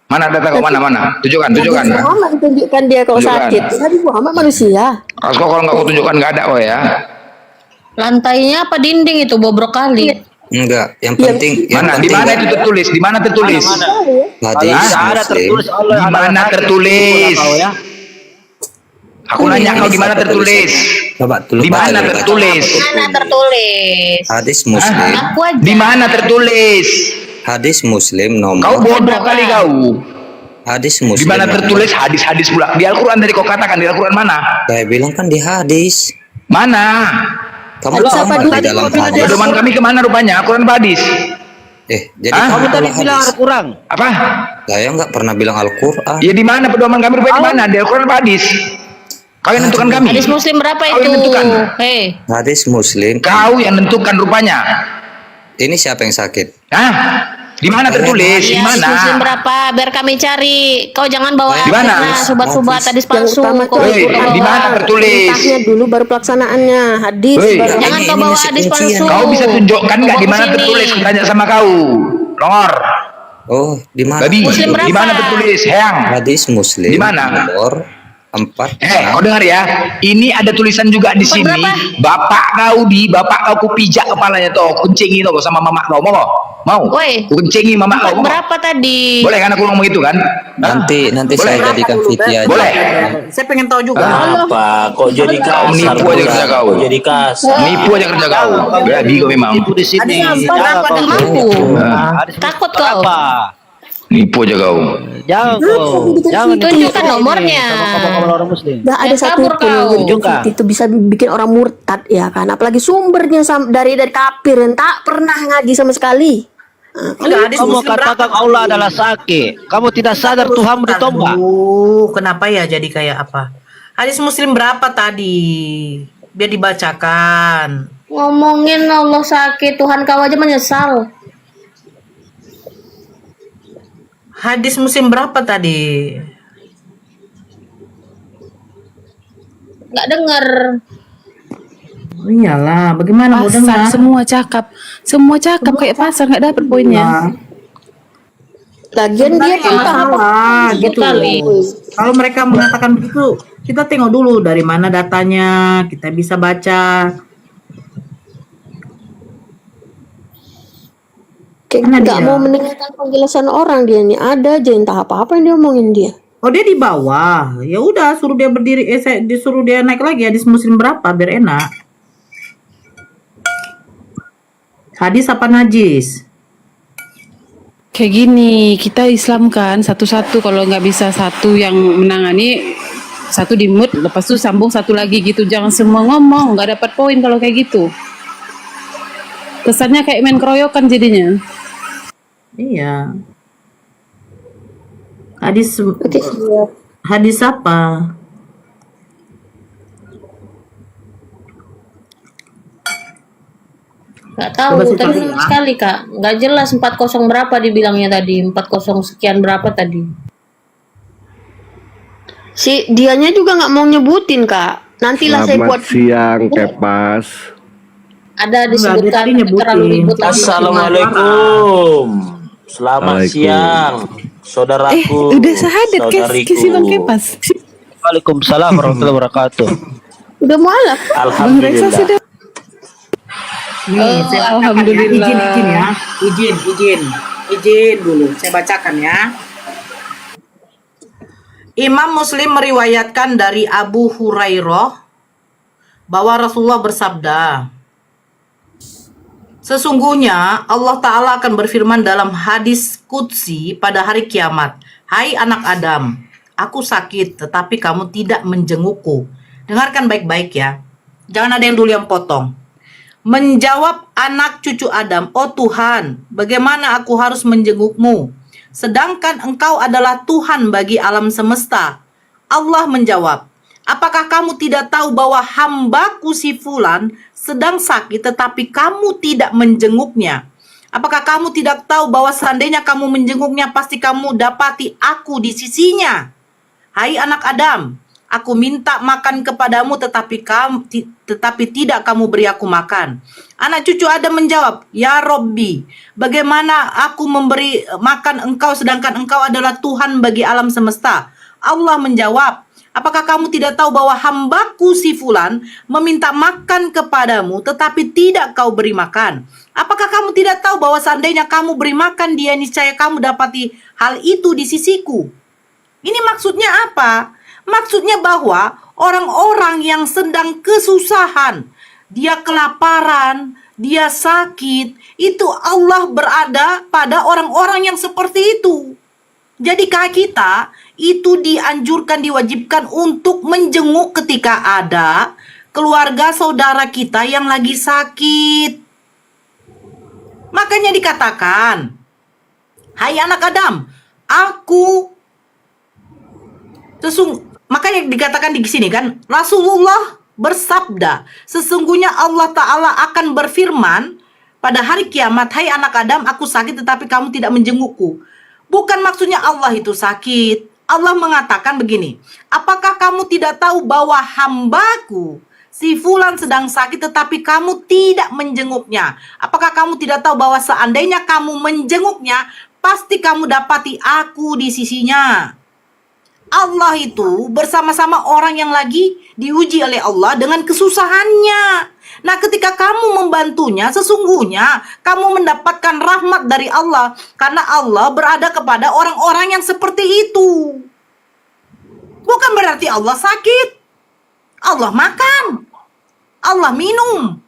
Mana data kau? Mana? Tunjukkan. Muhammad tunjukkan dia kalau Tunjukkan. sakit. Nabi Muhammad manusia. Kalau nggak kau tunjukkan nggak ada kau ya. Lantainya apa dinding itu bobrok kali. Enggak. Yang penting. Mana? Di mana itu tertulis? Di mana tertulis? Hadis Tidak ada Muslim. tertulis Allah. Di mana tertulis? Ya. Aku nanya kau di mana tertulis? Coba dulu. Di mana baca. tertulis? Mana tertulis? Hadis Muslim. Aku aja. Di mana tertulis? Hadis Muslim nomor. Kau bodoh kali kau. Hadis Muslim. Di mana tertulis hadis-hadis pula? Di Al-Quran tadi kau katakan, di Al-Quran mana? Saya bilang kan di hadis. Mana? Kamu tahu nggak di dalam hadis? Pedoman kami kemana rupanya? Al-Quran apa hadis? Jadi Kamu tadi kalau bilang hadis. Al-Quran. Apa? Saya nggak pernah bilang Al-Quran. Ya di mana pedoman kami rupanya di mana? Di Al-Quran apa hadis? Kau yang nentukan kami. Hadis Muslim berapa Kau itu? yang nentukan. Hadis Muslim. Kau yang nentukan rupanya. Ini siapa yang sakit? Hah? Di mana tertulis? Di Iya, hadis Muslim mana? berapa? Biar kami cari. Kau jangan bawa Di mana? sobat-sobat hadis palsu. utama Kau tuh Hei, bawa. di mana tertulis? Perintahnya dulu baru pelaksanaannya. Hadis Hei. baru Jangan Ini kau bawa masih hadis kuncian. palsu. Kau bisa tunjukkan nggak di mana Bawa kesini. tertulis? Tanya sama kau. Longor. Oh, di mana? Tadi Muslim berapa? di mana tertulis? Heyang. Hadis Muslim. Di mana? Nomor 4. Kau dengar ya. Ini ada tulisan juga di sini. berapa? Bapak kau kupijak kepalanya tuh, kuncingi tuh sama mama kau. Mau? Woi. Ku kuncingi mama kau. Mau? Berapa tadi? Boleh kan aku ngomong itu kan? Nanti Boleh. saya jadikan video aja. Boleh. Saya pengen tahu juga. Apa? Kok jadi kasar? Nipu aja kerja kau. Kok jadi kasar? Nipu aja kerja kau. Babi kau memang. Nipu di sini. Hadis Jangan berapa? kau. Tak mampu. Hadis Takut kau. berapa? Nipu aja kau. Jangan kau. Jangan nipu. Tunjukkan nomornya. Kamu orang Muslim. Gak ada Jangan satu kabur pun yang kau. Juga. itu bisa bikin orang murtad ya kan, apalagi sumbernya dari kafir yang tak pernah ngaji sama sekali. Enggak, hadis Kamu Muslim berapa? katakan Allah adalah sakit. Kamu tidak sadar Tuhanmu ditombak. Kenapa ya jadi kayak apa? Hadis Muslim berapa tadi? Biar dibacakan. Ngomongin Allah sakit, Tuhan kau aja menyesal. Hadis Muslim berapa tadi? Nggak dengar. Iyalah, bagaimana mau dengar? Pasar semua cakap kayak pasar nggak dapet poinnya. Lagian dia kan salah gitu. Kalau mereka mengatakan begitu, kita tengok dulu dari mana datanya, kita bisa baca. kayak Mana nggak dia? mau mendengarkan penjelasan orang dia nih, ada aja entah apa yang dia omongin dia. Oh, dia di bawah. Ya udah, suruh dia berdiri, disuruh dia naik lagi hadis Muslim berapa biar enak. Hadis apa najis? Kayak gini, kita Islam kan satu-satu, kalau nggak bisa satu yang menangani, satu di mute, lepas itu sambung satu lagi gitu. Jangan semua ngomong, nggak dapat poin kalau kayak gitu. Kesannya kayak main keroyokan jadinya. Iya. Hadis apa? Nggak tahu. Coba Tadi cari, ya. sekali kak. Nggak jelas 40 berapa dibilangnya tadi. 40 sekian berapa tadi. Si dianya juga nggak mau nyebutin kak. Nantilah saya buat siang, Kepas. Ada dia disebutkan tadi nyebutin. terlalu ribut lagi. Assalamualaikum. Selamat Waalaikumsalam. siang, saudaraku. Udah sahadat saudariku. ke Bang Kepas. Waalaikumsalam warahmatullahi wabarakatuh. udah mualaf. Bang Reksa Alhamdulillah. sudah. Nih, Oh, saya bacakan alhamdulillah. ya. Izin ya. Izin dulu. Saya bacakan ya. Imam Muslim meriwayatkan dari Abu Hurairah bahwa Rasulullah bersabda, sesungguhnya Allah Ta'ala akan berfirman dalam hadis Qudsi pada hari kiamat, hai anak Adam, aku sakit tetapi kamu tidak menjengukku. Dengarkan baik-baik ya. Jangan ada yang dulu yang potong. Menjawab anak cucu Adam, oh Tuhan, bagaimana aku harus menjengukmu? Sedangkan engkau adalah Tuhan bagi alam semesta. Allah menjawab, apakah kamu tidak tahu bahwa hambaku si Fulan sedang sakit tetapi kamu tidak menjenguknya? Apakah kamu tidak tahu bahwa seandainya kamu menjenguknya pasti kamu dapati aku di sisinya? Hai anak Adam, aku minta makan kepadamu tetapi tidak kamu beri aku makan. Anak cucu Adam menjawab, ya Robbi, bagaimana aku memberi makan engkau sedangkan engkau adalah Tuhan bagi alam semesta? Allah menjawab, apakah kamu tidak tahu bahwa hambaku si Fulan meminta makan kepadamu tetapi tidak kau beri makan? Apakah kamu tidak tahu bahwa seandainya kamu beri makan dia, niscaya kamu dapati hal itu di sisiku? Ini maksudnya apa? Maksudnya bahwa orang-orang yang sedang kesusahan, dia kelaparan, dia sakit, itu Allah berada pada orang-orang yang seperti itu. Jadi kita itu dianjurkan, diwajibkan untuk menjenguk ketika ada keluarga saudara kita yang lagi sakit. Makanya dikatakan, hai anak Adam, makanya dikatakan di sini kan, Rasulullah bersabda, sesungguhnya Allah Ta'ala akan berfirman pada hari kiamat, hai anak Adam, aku sakit tetapi kamu tidak menjengukku. Bukan maksudnya Allah itu sakit. Allah mengatakan begini, apakah kamu tidak tahu bahwa hambaku si fulan sedang sakit tetapi kamu tidak menjenguknya? Apakah kamu tidak tahu bahwa seandainya kamu menjenguknya, pasti kamu dapati aku di sisinya? Allah itu bersama-sama orang yang lagi diuji oleh Allah dengan kesusahannya. Nah, ketika kamu membantunya, sesungguhnya kamu mendapatkan rahmat dari Allah. Karena Allah berada kepada orang-orang yang seperti itu. Bukan berarti Allah sakit. Allah makan. Allah minum.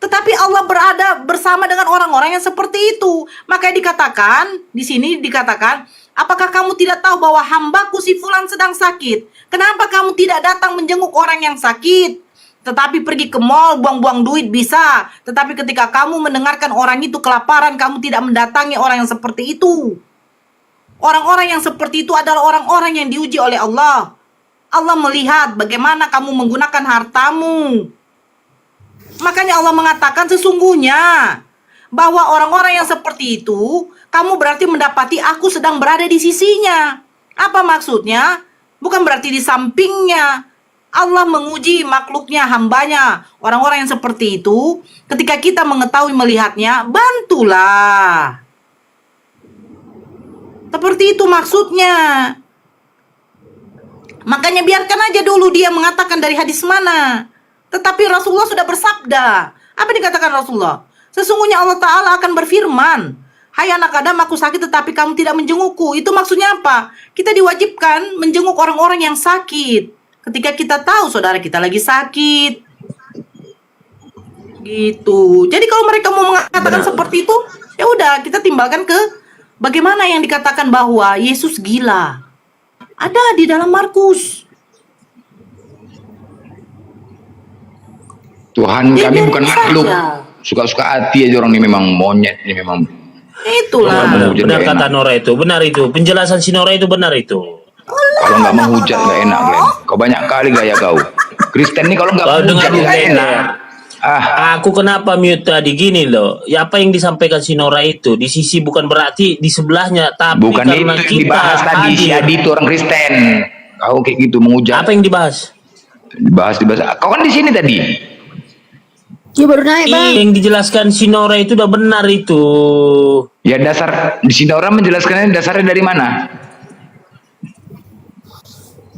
Tetapi Allah berada bersama dengan orang-orang yang seperti itu. Makanya dikatakan, di sini dikatakan, apakah kamu tidak tahu bahwa hambaku si fulan sedang sakit? Kenapa kamu tidak datang menjenguk orang yang sakit? Tetapi pergi ke mall, buang-buang duit bisa. Tetapi ketika kamu mendengarkan orang itu kelaparan, kamu tidak mendatangi orang yang seperti itu. Orang-orang yang seperti itu adalah orang-orang yang diuji oleh Allah. Allah melihat bagaimana kamu menggunakan hartamu. Makanya Allah mengatakan sesungguhnya bahwa orang-orang yang seperti itu, kamu berarti mendapati aku sedang berada di sisinya. Apa maksudnya? Bukan berarti di sampingnya. Allah menguji makhluknya, hambanya. Orang-orang yang seperti itu, ketika kita mengetahui melihatnya, bantulah. Seperti itu maksudnya. Makanya biarkan aja dulu dia mengatakan dari hadis mana. Tetapi Rasulullah sudah bersabda. Apa dikatakan Rasulullah? Sesungguhnya Allah Ta'ala akan berfirman, hai anak Adam, aku sakit tetapi kamu tidak menjengukku. Itu maksudnya apa? Kita diwajibkan menjenguk orang-orang yang sakit ketika kita tahu saudara kita lagi sakit. Gitu. Jadi kalau mereka mau mengatakan seperti itu, ya udah kita timbalkan ke bagaimana yang dikatakan bahwa Yesus gila. Ada di dalam Markus. Tuhan kami bukan makhluk. Suka-suka hati aja orang ini, memang monyet ini, memang. Itulah. Benar kata Nora itu, benar itu. Penjelasan si Nora itu benar itu. Kalau nggak menghujat nggak enak, Glenn. Kau banyak kali gaya kau. Kristen nih kalau nggak menghujat nggak enak. Aku kenapa mute tadi gini loh? Ya apa yang disampaikan si Nora itu di sisi bukan berarti di sebelahnya, tapi bukan karena itu yang kita dibahas tadi. Si Adi itu orang Kristen. Kau kayak gitu menghujat. Apa yang dibahas? Dibahas. Kau kan di sini tadi. Dia baru naik, Bang. Yang dijelaskan si Nora itu udah benar itu. Ya dasar di sini orang menjelaskannya dasarnya dari mana?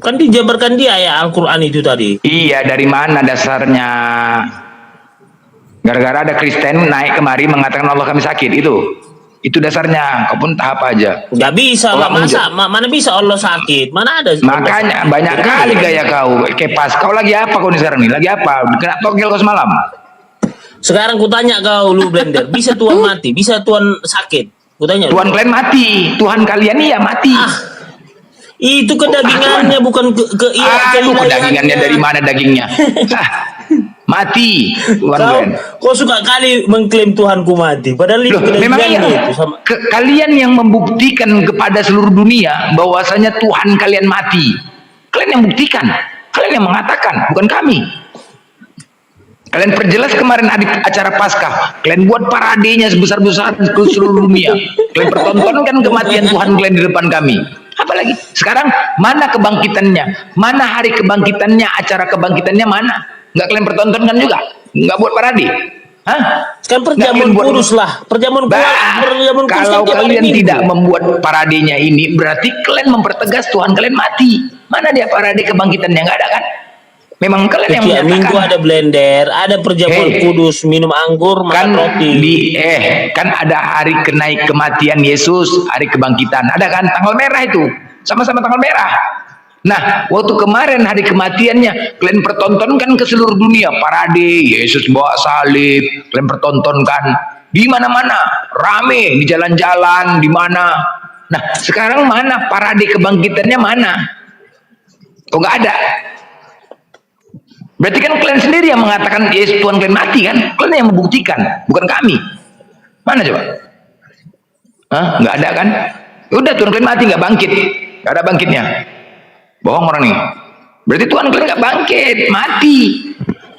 Kan dijabarkan dia ya Al-Quran itu tadi. Iya, dari mana dasarnya? Gara-gara ada Kristen naik kemari mengatakan Allah kami sakit, itu dasarnya. Kau pun tahap aja. Nggak bisa lah, mana bisa Allah sakit? Mana ada? Makanya banyak kali gaya kau. Kepas. Kau lagi apa kau nih sekarang nih? Lagi apa? Kena togel kau semalam. Sekarang ku tanya kau, lu Blender, bisa Tuhan mati, bisa Tuhan sakit? Ku tanya. Tuhan kalian mati, Tuhan kalian iya mati. Itu kedagingannya, bukan kedagingannya dari mana dagingnya? Mati Tuhan. Kau suka kali mengklaim Tuhanku mati, padahal itu memang iya. Itu sama. Kalian yang membuktikan kepada seluruh dunia bahwasanya Tuhan kalian mati. Kalian yang buktikan, kalian yang mengatakan, bukan kami. Kalian perjelas kemarin acara Paskah, kalian buat paradenya sebesar-besar ke seluruh dunia. Kalian pertontonkan kematian Tuhan kalian di depan kami. Apalagi sekarang mana kebangkitannya? Mana hari kebangkitannya? Acara kebangkitannya mana? Nggak kalian pertontonkan juga? Nggak buat parade? Hah? Sekarang perjamuan kudus lah. Perjamuan kudus. Kalau kalian tidak membuat paradenya ini, berarti kalian mempertegas Tuhan kalian mati. Mana dia parade kebangkitannya? Nggak ada kan? Memang kalian yang menyatakan. Minggu ada Blender, ada perjamuan kudus, minum anggur, makan roti. Kan ada hari kenaik kematian Yesus, hari kebangkitan. Ada kan tanggal merah itu, sama-sama tanggal merah. Nah, waktu kemarin hari kematiannya, kalian pertontonkan ke seluruh dunia parade Yesus bawa salib, kalian pertontonkan di mana-mana, rame di jalan-jalan, di mana. Nah, sekarang mana parade kebangkitannya mana? Kok nggak ada? Berarti kan kalian sendiri yang mengatakan Yesus Tuhan, kalian mati kan? Kalian yang membuktikan, bukan kami. Mana coba? Hah? Nggak ada kan? Udah, Tuhan kalian mati, nggak bangkit. Nggak ada bangkitnya. Bohong orang nih. Berarti Tuhan kalian nggak bangkit, mati.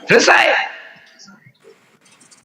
Selesai.